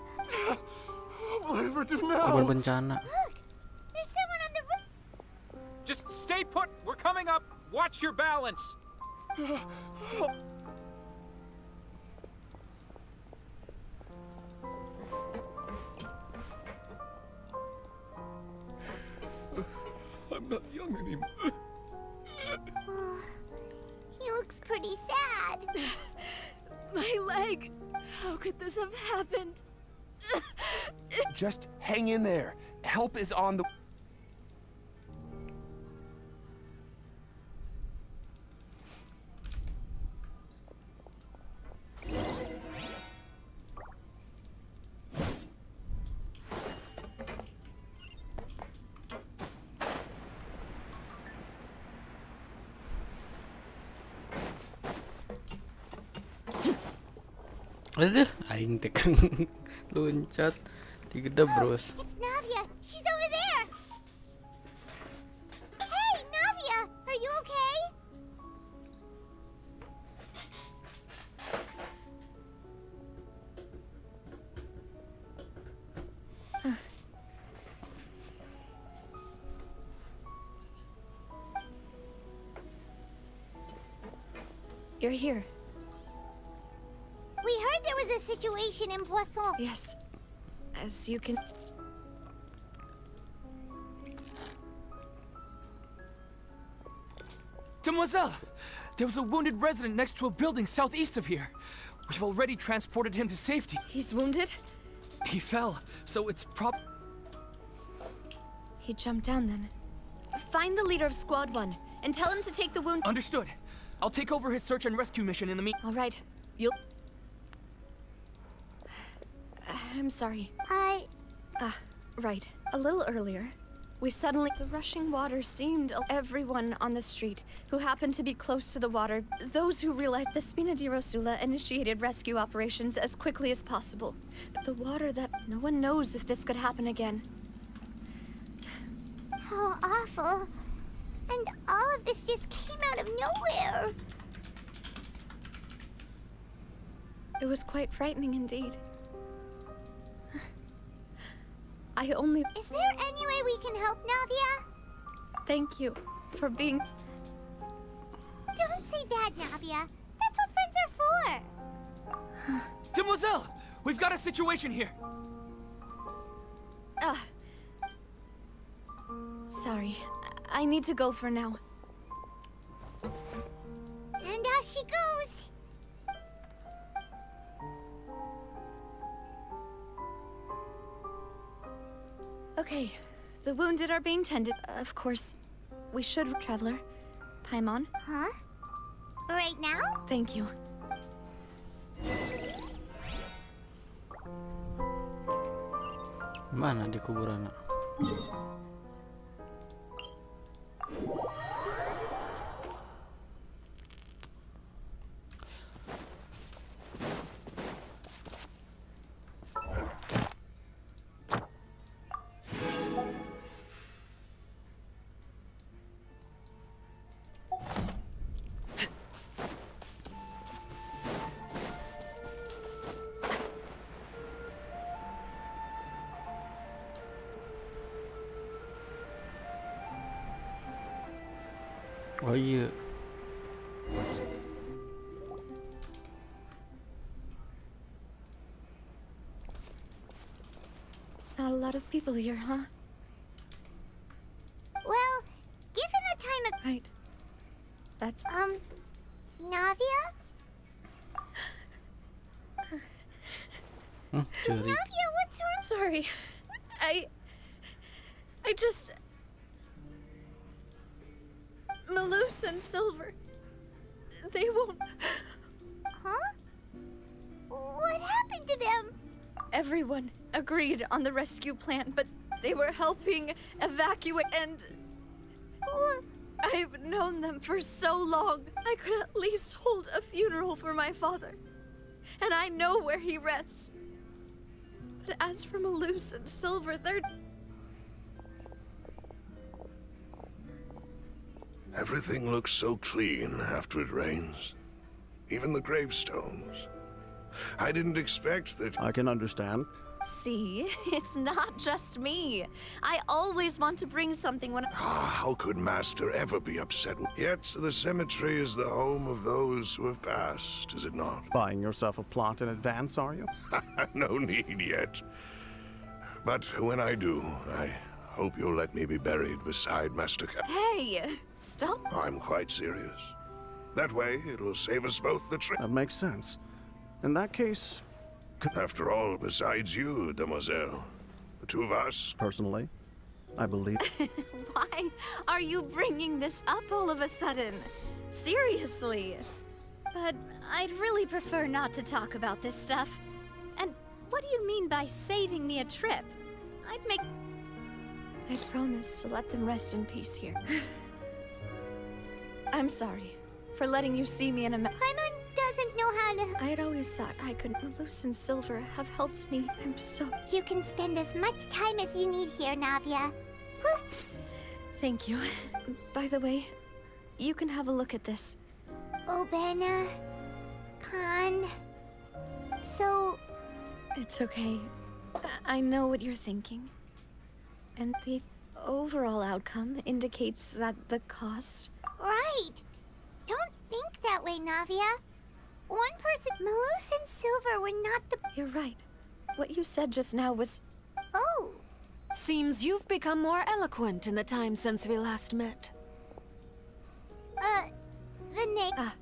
What will I ever do now? Korban bencana. Look! There's someone on the roof! Just stay put. We're coming up. Watch your balance. I'm not young anymore. Oh, he looks pretty sad. My leg! How could this have happened? Just hang in there. Help is on the... Aduh, aing tekan loncat digedeb bros. It's Navia. She's over there. Hey, Navia, are you okay? You're here. We heard there was a situation in Poisson. Yes. As you can... Demoiselle! There was a wounded resident next to a building southeast of here. We've already transported him to safety. He's wounded? He fell, so it's He jumped down then. Find the leader of Squad 1 and tell him to take the wound... Understood. I'll take over his search and rescue mission in the All right. You'll... I'm sorry. Right. A little earlier, we suddenly... The rushing water seemed... Everyone on the street who happened to be close to the water, those who realized the Spina di Rosula initiated rescue operations as quickly as possible. The water that... No one knows if this could happen again. How awful. And all of this just came out of nowhere. It was quite frightening indeed. I only... Is there any way we can help, Navia? Thank you for being... Don't say that, Navia. That's what Demoiselle! We've got a situation here! Sorry. I need to go for now. And off she goes. Okay, the wounded are being tended. Of course, we should, Traveler. Paimon. Huh? Right now? Thank you. Mana di kuburan? Oh iya. Not a lot of people here, huh? Well, given the time of... Right. That's... Navia? Navia, what's wrong? Sorry. I just... Melalui and Silver. They won't... Huh? What happened to them? Everyone agreed on the rescue plan, but they were helping evacuate and... I've known them for so long. I could at least hold a funeral for my father. And I know where he rests. But as for Melalui and Silver, they're... Everything looks so clean after it rains. Even the gravestones. I didn't expect that... I can understand. See, it's not just me. I always want to bring something when... How could Master ever be upset? Yet the cemetery is the home of those who have passed, is it not? Buying yourself a plot in advance, are you? No need yet. But when I do, I hope you'll let me be buried beside Master Hey, stop. I'm quite serious. That way, it'll save us both the trip. That makes sense. In that case... After all, besides you, Demoiselle, the two of us... Personally, I believe... Why are you bringing this up all of a sudden? Seriously. But I'd really prefer not to talk about this stuff. And what do you mean by saving me a trip? I'd make... I promise to let them rest in peace here. I'm sorry for letting you see me in a mess. Paimon doesn't know how to... I had always thought I could. Melalui and Silver have helped me. I'm so... You can spend as much time as you need here, Navia. Thank you. By the way, you can have a look at this. Obena... Khan... So... It's okay. I know what you're thinking. And the overall outcome indicates that the cost... Right! Don't think that way, Navia. One person... Melalui and Silver were not the... You're right. What you said just now was... Oh! Seems you've become more eloquent in the time since we last met. The name... Ah.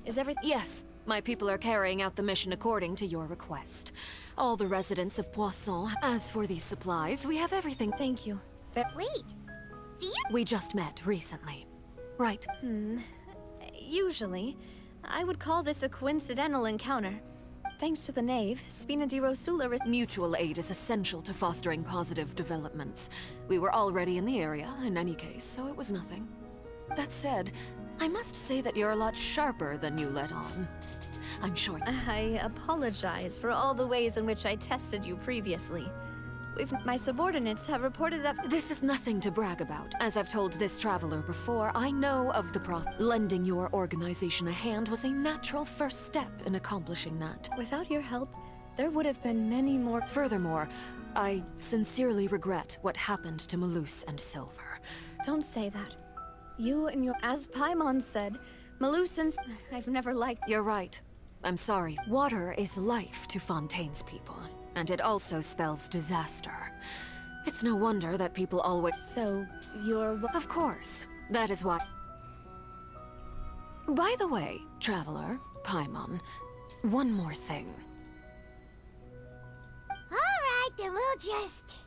Is everything... Yes. My people are carrying out the mission according to your request. All the residents of Poisson. As for these supplies, we have everything. Thank you. Wait. Do you... We just met recently. Right. Usually, I would call this a coincidental encounter. Thanks to the Knave, Spina di Rosula is... Mutual aid is essential to fostering positive developments. We were already in the area, in any case, so it was nothing. That said, I must say that you're a lot sharper than you let on. I'm sure... I apologize for all the ways in which I tested you previously. My subordinates have reported that... This is nothing to brag about. As I've told this traveler before, I know of the Lending your organization a hand was a natural first step in accomplishing that. Without your help, there would have been many more... Furthermore, I sincerely regret what happened to Melalui and Silver. Don't say that. You and your... As Paimon said, Melalui and... I've never liked... You're right. I'm sorry. Water is life to Fontaine's people, and it also spells disaster. It's no wonder that people always... So, you're... Of course. That is why... By the way, Traveler, Paimon, one more thing. Alright, then we'll just...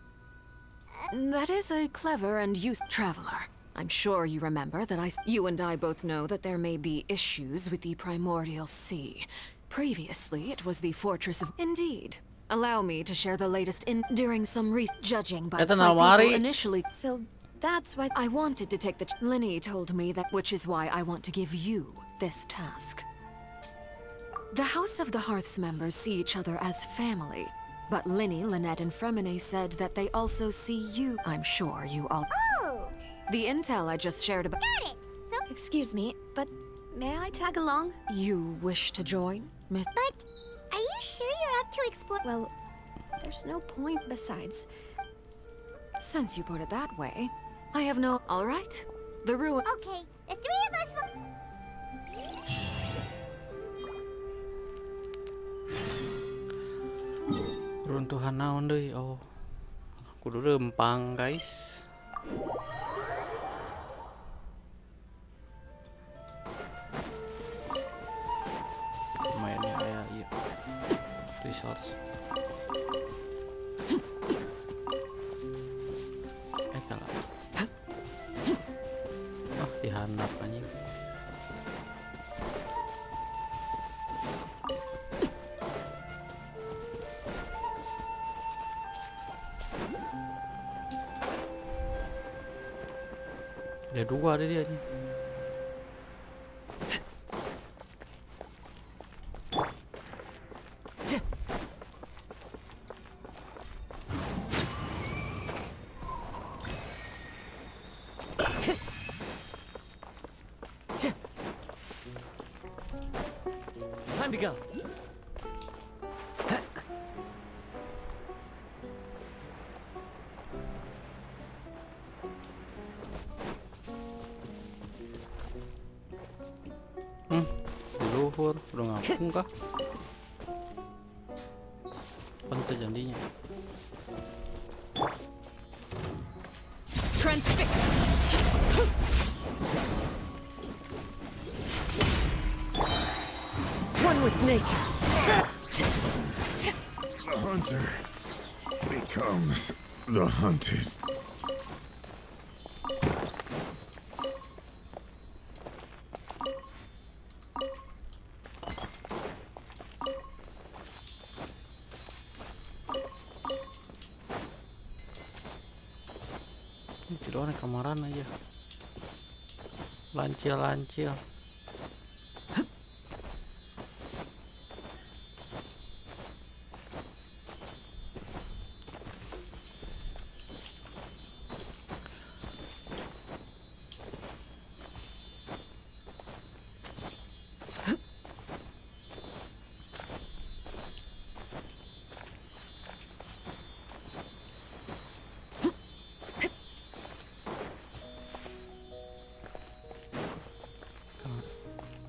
That is a clever and useful Traveler. I'm sure you remember that you and I both know that there may be issues with the Primordial Sea. Previously, it was the Fortress of... Indeed. Allow me to share the latest during some judging by people initially. So, that's why... I wanted to take the... Linny told me that, which is why I want to give you this task. The House of the Hearth's members see each other as family. But Linny, Lynette, and Fremine said that they also see you. I'm sure you all... Oh! The intel I just shared about... Got it! So... Excuse me, but may I tag along? You wish to join, Miss... But... Are you sure you're up to explore... Well, there's no point besides. Since you put it that way, I have no... All right. The ruin... Okay, the three of us will... Runtuhan naon deui? Oh. Kudu rempang, guys. Mainnya kayak iya. Resource. Kalah. Ah, dihandap anjing. Ada dua ada dia nih. Time to go. Di luhur udah ngapung kah? Pantai jandinya. Transfix. One with nature. The hunter becomes the hunted. Doang kamaran aja. Lancil.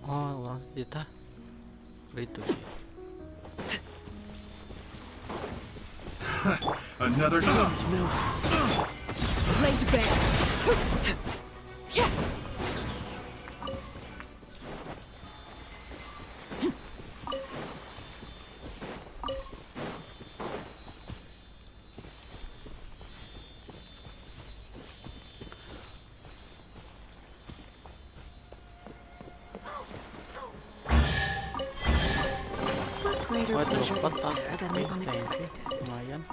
Oh, orang kita itu sih. Another shot. Laid bare. Yeah. Greater pleasure is there than the unexpected. Lumayan.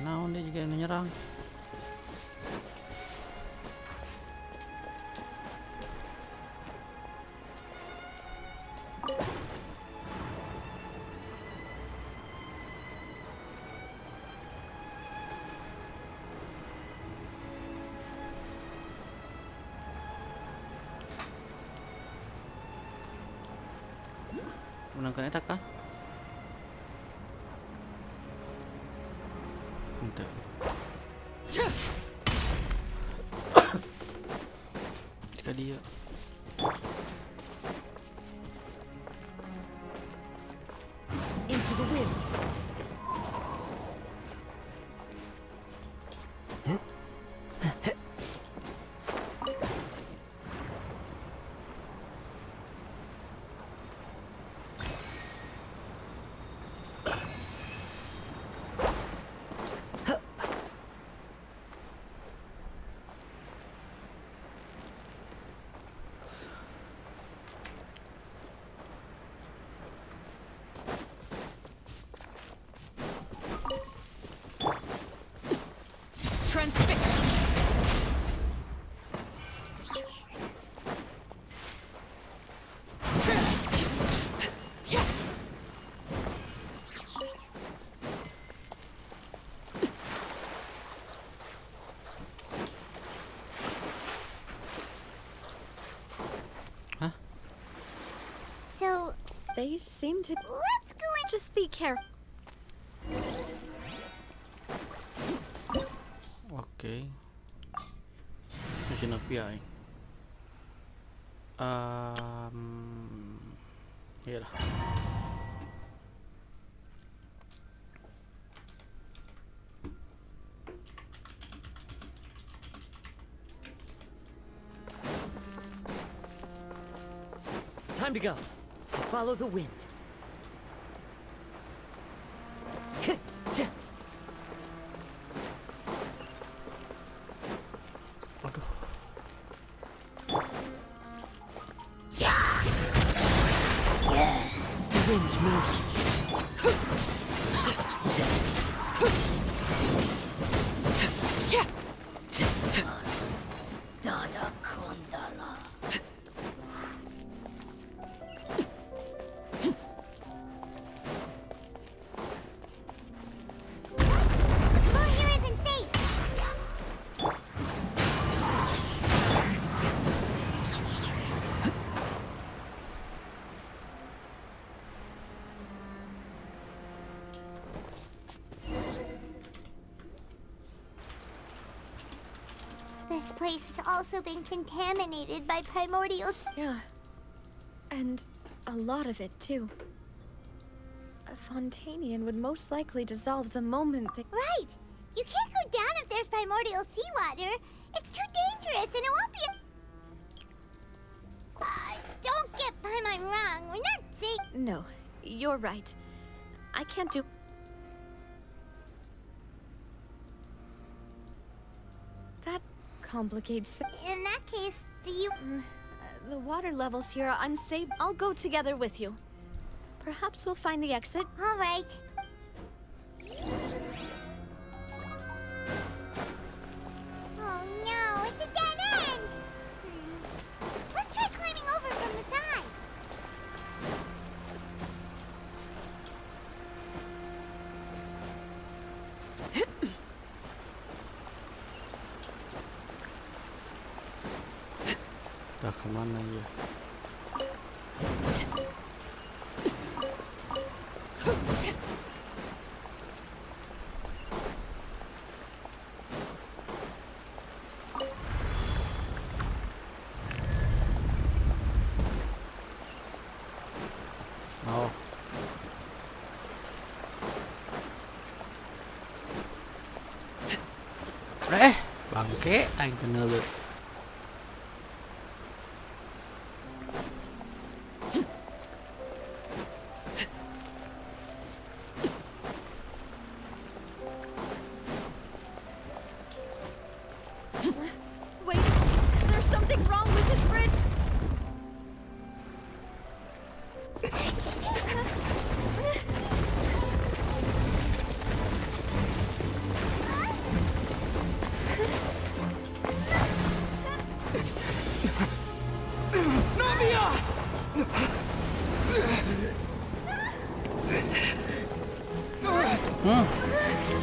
Naon dia juga nyerang. Menangkan eta kah? Bentar. Jika dia They seem to... Let's go in. Just be careful. Oke. Mission apa ya? Ya lah. Time to go. Follow the wind. Aduh. The wind moves. Floor here isn't safe. This place has also been contaminated by primordial... Yeah. And a lot of it, too. A Fontainian would most likely dissolve the moment they... Right! You can't go down if there's primordial seawater. It's too dangerous and it won't be... Don't get Paimon wrong. We're not safe. No, you're right. I can't do... That complicates... In that case, do you... The water levels here are unstable. I'll go together with you. Perhaps we'll find the exit. All right. Oh no, it's a dead end! Let's try climbing over from the side. Dah kemana ya? Oh. Bangke, aing kena lu. Wait, there's something wrong with this bridge.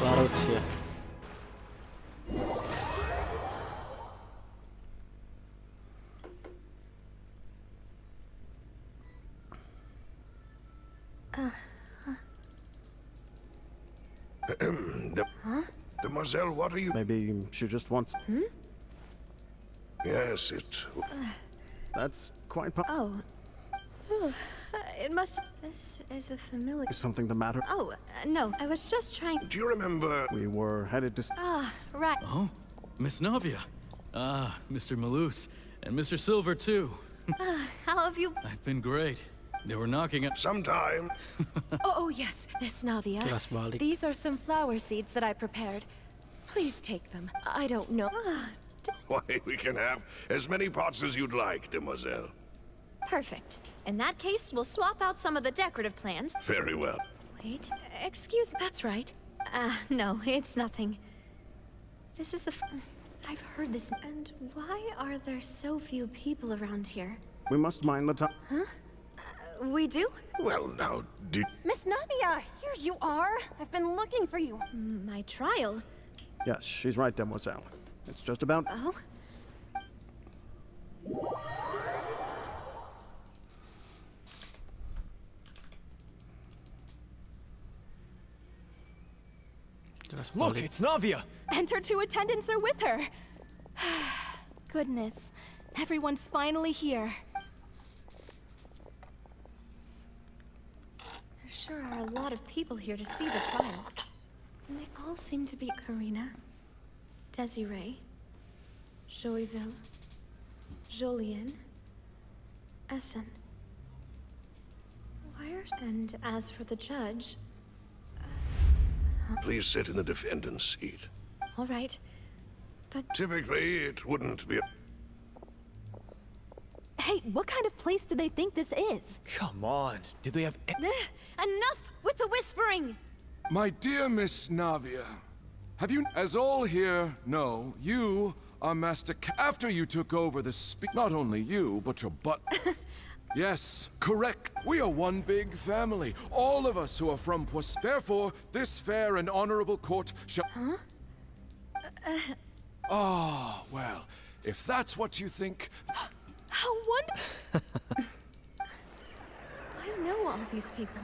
Larut sih ya. Demoiselle, what are you... Maybe she just wants... Yes, it... That's quite Oh. It must... This is a familiar... Is something the matter? Oh, no. I was just trying... Do you remember... We were headed to... Right. Oh, Miss Navia. Mr. Malus. And Mr. Silver, too. How have you... I've been great. They were knocking at... Sometime. Oh, yes, Miss Navia. Kelas balik. These are some flower seeds that I prepared. Please take them. I don't know. Why, we can have as many pots as you'd like, Demoiselle. Perfect. In that case, we'll swap out some of the decorative plants. Very well. Wait, excuse me. That's right. No, it's nothing. This is the I've heard this. And why are there so few people around here? We must mind the time. Huh? We do? Well, now, did... Miss Navia, here you are. I've been looking for you. My trial? Yes, she's right, Demoiselle. It's just about... Oh? Look, it's Navia! And her two attendants are with her. Goodness, everyone's finally here. There sure are a lot of people here to see the trial. And they all seem to be Karina, Desiree, Joyville, Jolien, Essen. And as for the judge... Please sit in the defendant's seat. All right, but... Typically, it wouldn't be a... Hey, what kind of place do they think this is? Come on, do they have... Enough with the whispering! My dear Miss Navia, have you... As all here know, you are after you took over the not only you, but your butt... Yes, correct. We are one big family. All of us who are from Poissy. Therefore, this fair and honorable court shall... Huh? Ah, well, if that's what you think... How wonderful! I know all these people.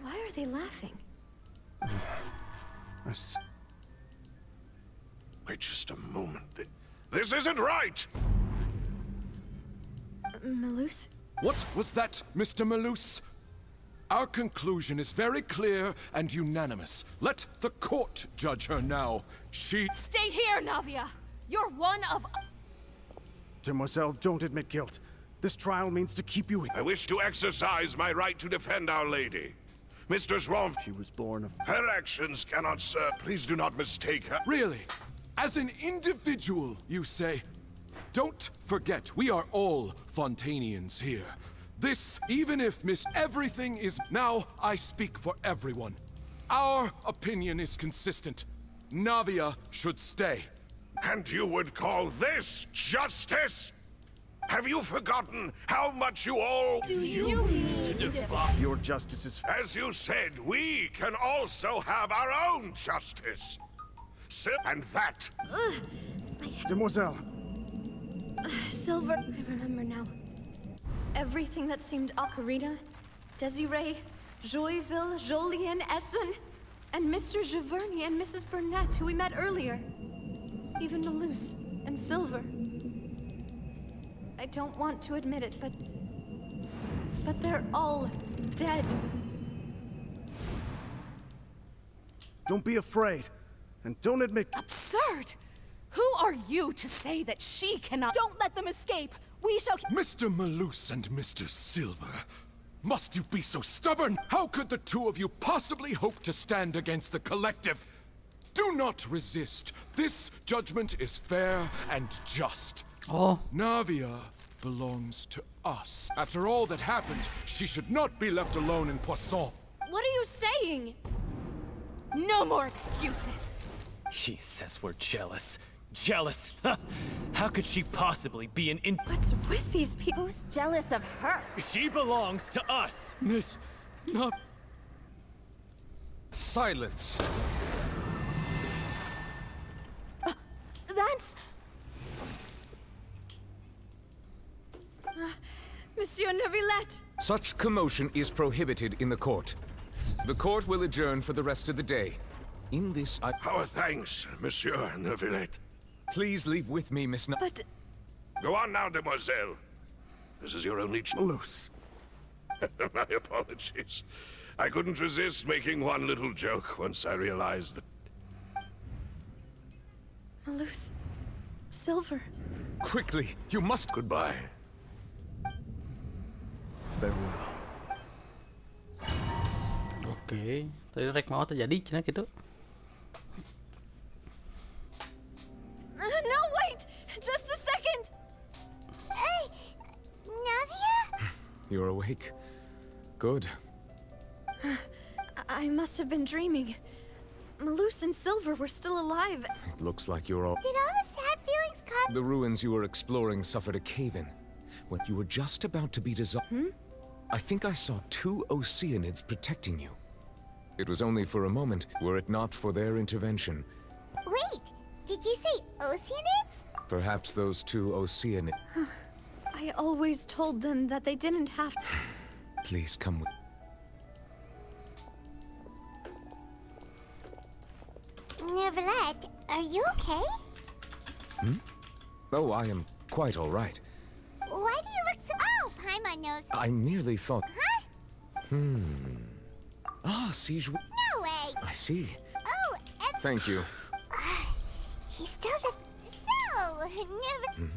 Why are they laughing? Wait just a moment. This isn't right! Malus? What was that, Mr. Malus? Our conclusion is very clear and unanimous. Let the court judge her now. She... Stay here, Navia! You're one of... Demoiselle, don't admit guilt. This trial means to keep you... I wish to exercise my right to defend Our Lady. Mistress Ronf... She was born of... Her actions cannot serve. Please do not mistake her. Really? As an individual, you say? Don't forget, we are all Fontainians here. This, even if everything is... Now, I speak for everyone. Our opinion is consistent. Navia should stay. And you would call this justice? Have you forgotten how much you all... Do you mean to defy... Your justice is... As you said, we can also have our own justice. And that... Demoiselle! Silver, I remember now. Everything that seemed Ocarina, Desiree, Joyville, Jolien, Essen, and Mr. Giverny and Mrs. Burnett, who we met earlier. Even Malus and Silver. I don't want to admit it, but they're all dead. Don't be afraid. And don't admit... Absurd! Who are you to say that she cannot... Don't let them escape! We shall... Mr. Malus and Mr. Silver, must you be so stubborn? How could the two of you possibly hope to stand against the collective? Do not resist. This judgment is fair and just. Oh. Navia belongs to us. After all that happened, she should not be left alone in Poisson. What are you saying? No more excuses! She says we're jealous. Jealous? How could she possibly be an What's with these people? Who's jealous of her? She belongs to us! Miss... not... Silence. That's... Monsieur Neuvillette! Such commotion is prohibited in the court. The court will adjourn for the rest of the day. In this, Our thanks, Monsieur Neuvillette. Please leave with me, Miss But... Go on now, demoiselle. This is your only Malus. My apologies. I couldn't resist making one little joke once I realized that... Malus. Silver. Quickly, you must... Goodbye. Farewell. Oke, tadi rek mau terjadi cina gitu. No, wait! Just a second! Hey! Navia? You're awake. Good. I must have been dreaming. Malus and Silver were still alive. It looks like you're all... Did all the sad feelings come? The ruins you were exploring suffered a cave-in. When you were just about to be dissolved... I think I saw 2 Oceanids protecting you. It was only for a moment, were it not for their intervention. Wait! Did you say Oceanids? Perhaps those 2 Oceanids... I always told them that they didn't have... Please come with... Neverlet, are you okay? Hmm? Oh, I am quite all right. Why do you look so— Oh, Paimon knows. I merely thought... Huh? Ah, Siege... No way! I see. Oh, and— Thank you. He still does— So, never—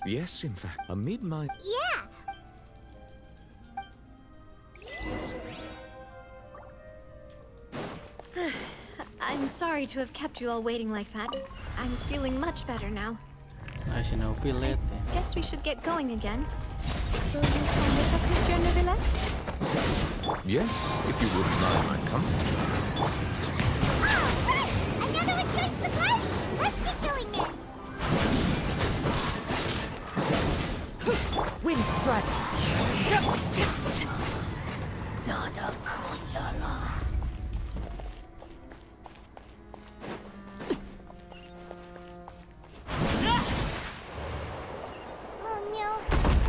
Yes, in fact. Amid my... Yeah! I'm sorry to have kept you all waiting like that. I'm feeling much better now. I see no feel it. Guess we should get going again. Will you come with us, Monsieur Neuvillette? Yes, if you wouldn't mind my company. Oh, right! Another one joins the party! Let's get going then! Wind strike! Oh no,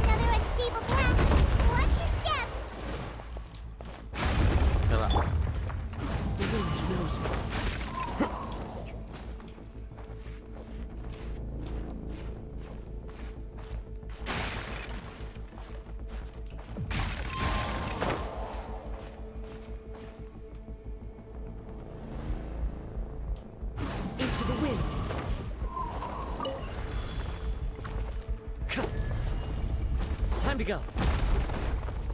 another unstable path. Watch your step. The wind knows me. Into the wind. Time to go.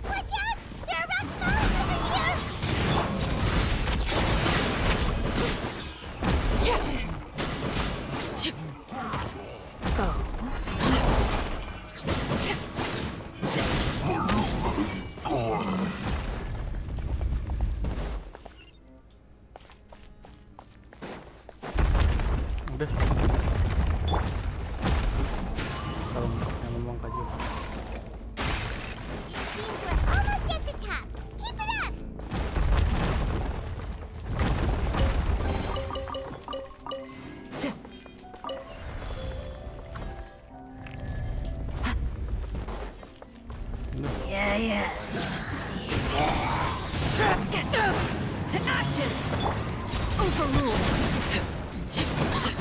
Watch out! There are rock falls over here! Go. Udah. Kalau yang ngomong kayu. Seems we're almost at the top. Keep it up! Yeah. To ashes! Overruled! Into the wind!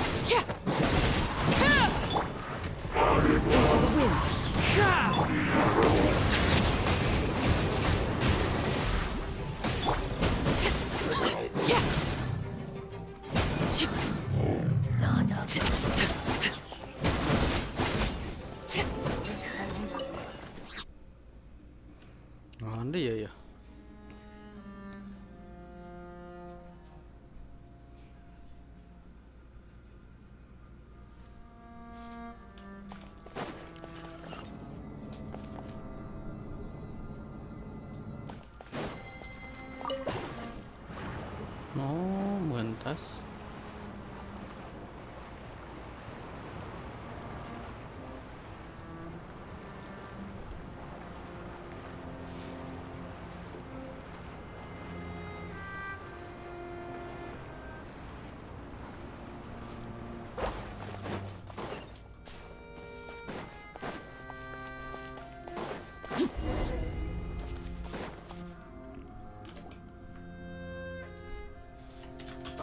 Ada ya. Oh, mentas.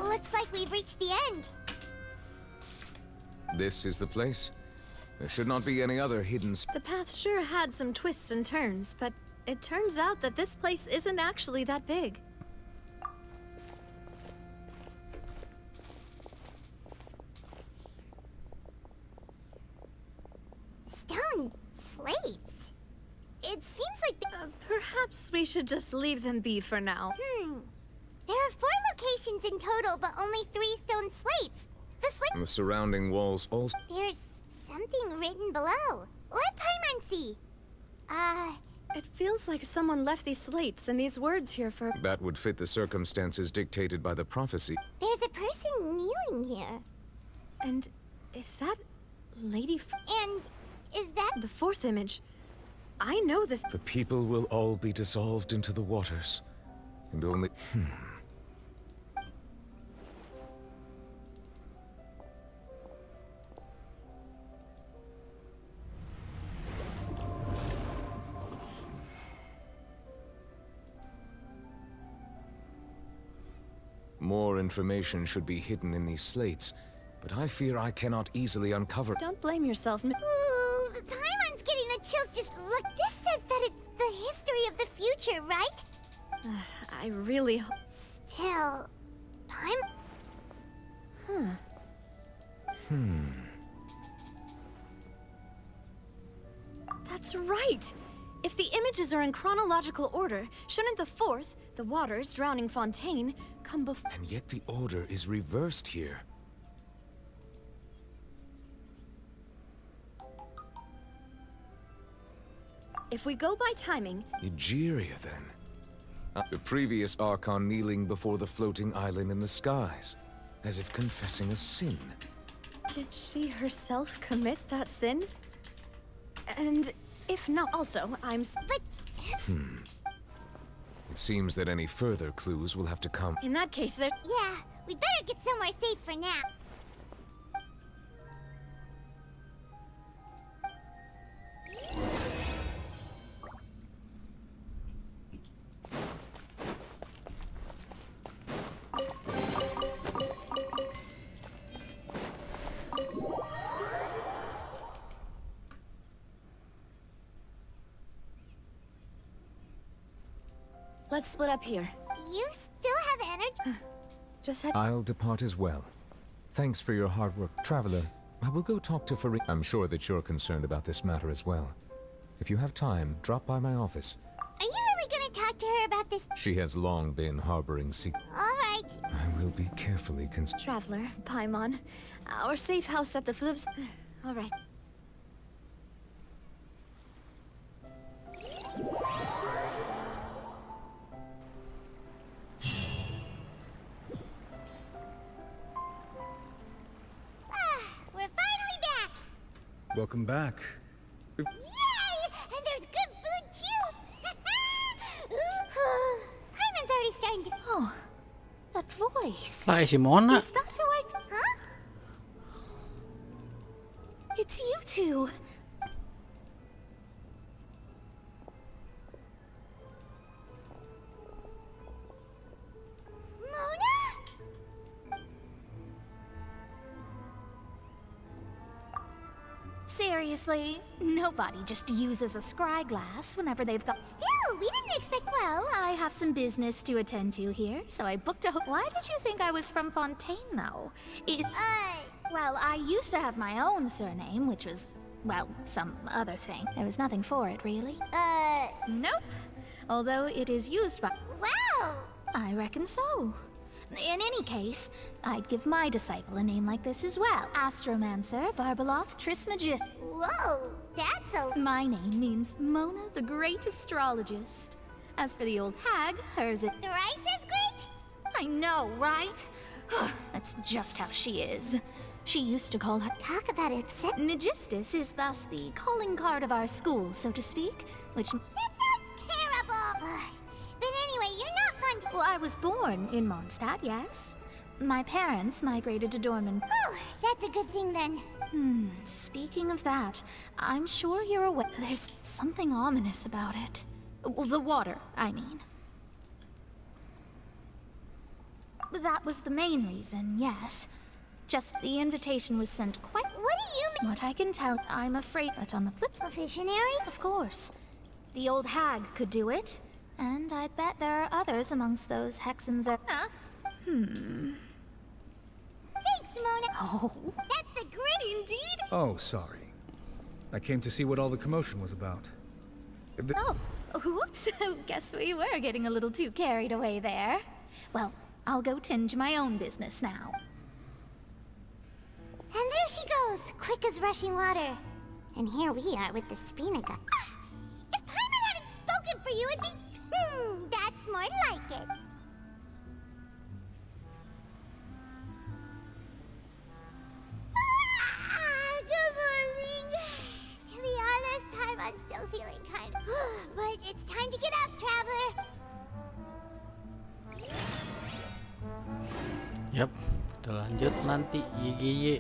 Looks like we've reached the end. This is the place. There should not be any other hidden The path sure had some twists and turns, but it turns out that this place isn't actually that big. Stone slates. It seems like Perhaps we should just leave them be for now. There are 4 locations in total, but only 3 stone slates. The slate— The surrounding walls also... There's something written below. Let Paimon see. It feels like someone left these slates and these words here for— That would fit the circumstances dictated by the prophecy. There's a person kneeling here. And is that Lady And is that— the 4th image? I know this— The people will all be dissolved into the waters. And only... More information should be hidden in these slates, but I fear I cannot easily uncover. Don't blame yourself. Ooh, Paimon's getting the chills. Just look. This says that it's the history of the future, right? I really. Still, That's right! If the images are in chronological order, shouldn't the fourth, the waters drowning Fontaine, come before? And yet the order is reversed here. If we go by timing... Egeria, then. The previous Archon kneeling before the floating island in the skies, as if confessing a sin. Did she herself commit that sin? And if not, also, But... It seems that any further clues will have to come. In that case, there... Yeah, we better get somewhere safe for now. Let's split up here. You still have energy? Just head... I'll depart as well. Thanks for your hard work. Traveler, I will go talk to Farina. I'm sure that you're concerned about this matter as well. If you have time, drop by my office. Are you really gonna talk to her about this? She has long been harboring secrets. Alright. I will be carefully Traveler, Paimon, our safe house at the Flips... Alright. We're finally back! Welcome back. Yay! And there's good food too! Paimon's already starting to... Oh, that voice. Pak si Mona. Is that who I... Huh? It's you two. Seriously, nobody just uses a scry glass whenever they've got... Still, we didn't expect... Well, I have some business to attend to here, so I booked a... Why did you think I was from Fontaine, though? Well, I used to have my own surname, which was, well, some other thing. There was nothing for it, really. Nope. Although it is used by... Wow! I reckon so. In any case, I'd give my disciple a name like this as well. Astromancer, Barbeloth, Trismegist. Whoa, that's a... My name means Mona the Great Astrologist. As for the old hag, hers is... Thrice as great? I know, right? That's just how she is. She used to call her... Talk about it. Megistus is thus the calling card of our school, so to speak, which... That sounds terrible! But anyway, you're not fun. Well, I was born in Mondstadt, yes. My parents migrated to Dorman. Oh, that's a good thing then. Speaking of that, I'm sure you're aware there's something ominous about it. Well, the water, I mean. That was the main reason, yes. Just the invitation was sent quite... What do you mean? What I can tell, I'm afraid that on the flip side... A visionary? Of course. The old hag could do it. And I'd bet there are others amongst those hexens are... Thanks, Mona. Oh. That's the great Indeed? Oh, sorry. I came to see what all the commotion was about. Oh, whoops. Guess we were getting a little too carried away there. Well, I'll go tend to my own business now. And there she goes, quick as rushing water. And here we are with the Spinaga. If Paimon hadn't spoken for you, it'd be... that's more like it. Good morning. To be honest, Paimon's still feeling kind of... But it's time to get up, traveler. Yap, kita lanjut nanti YGY.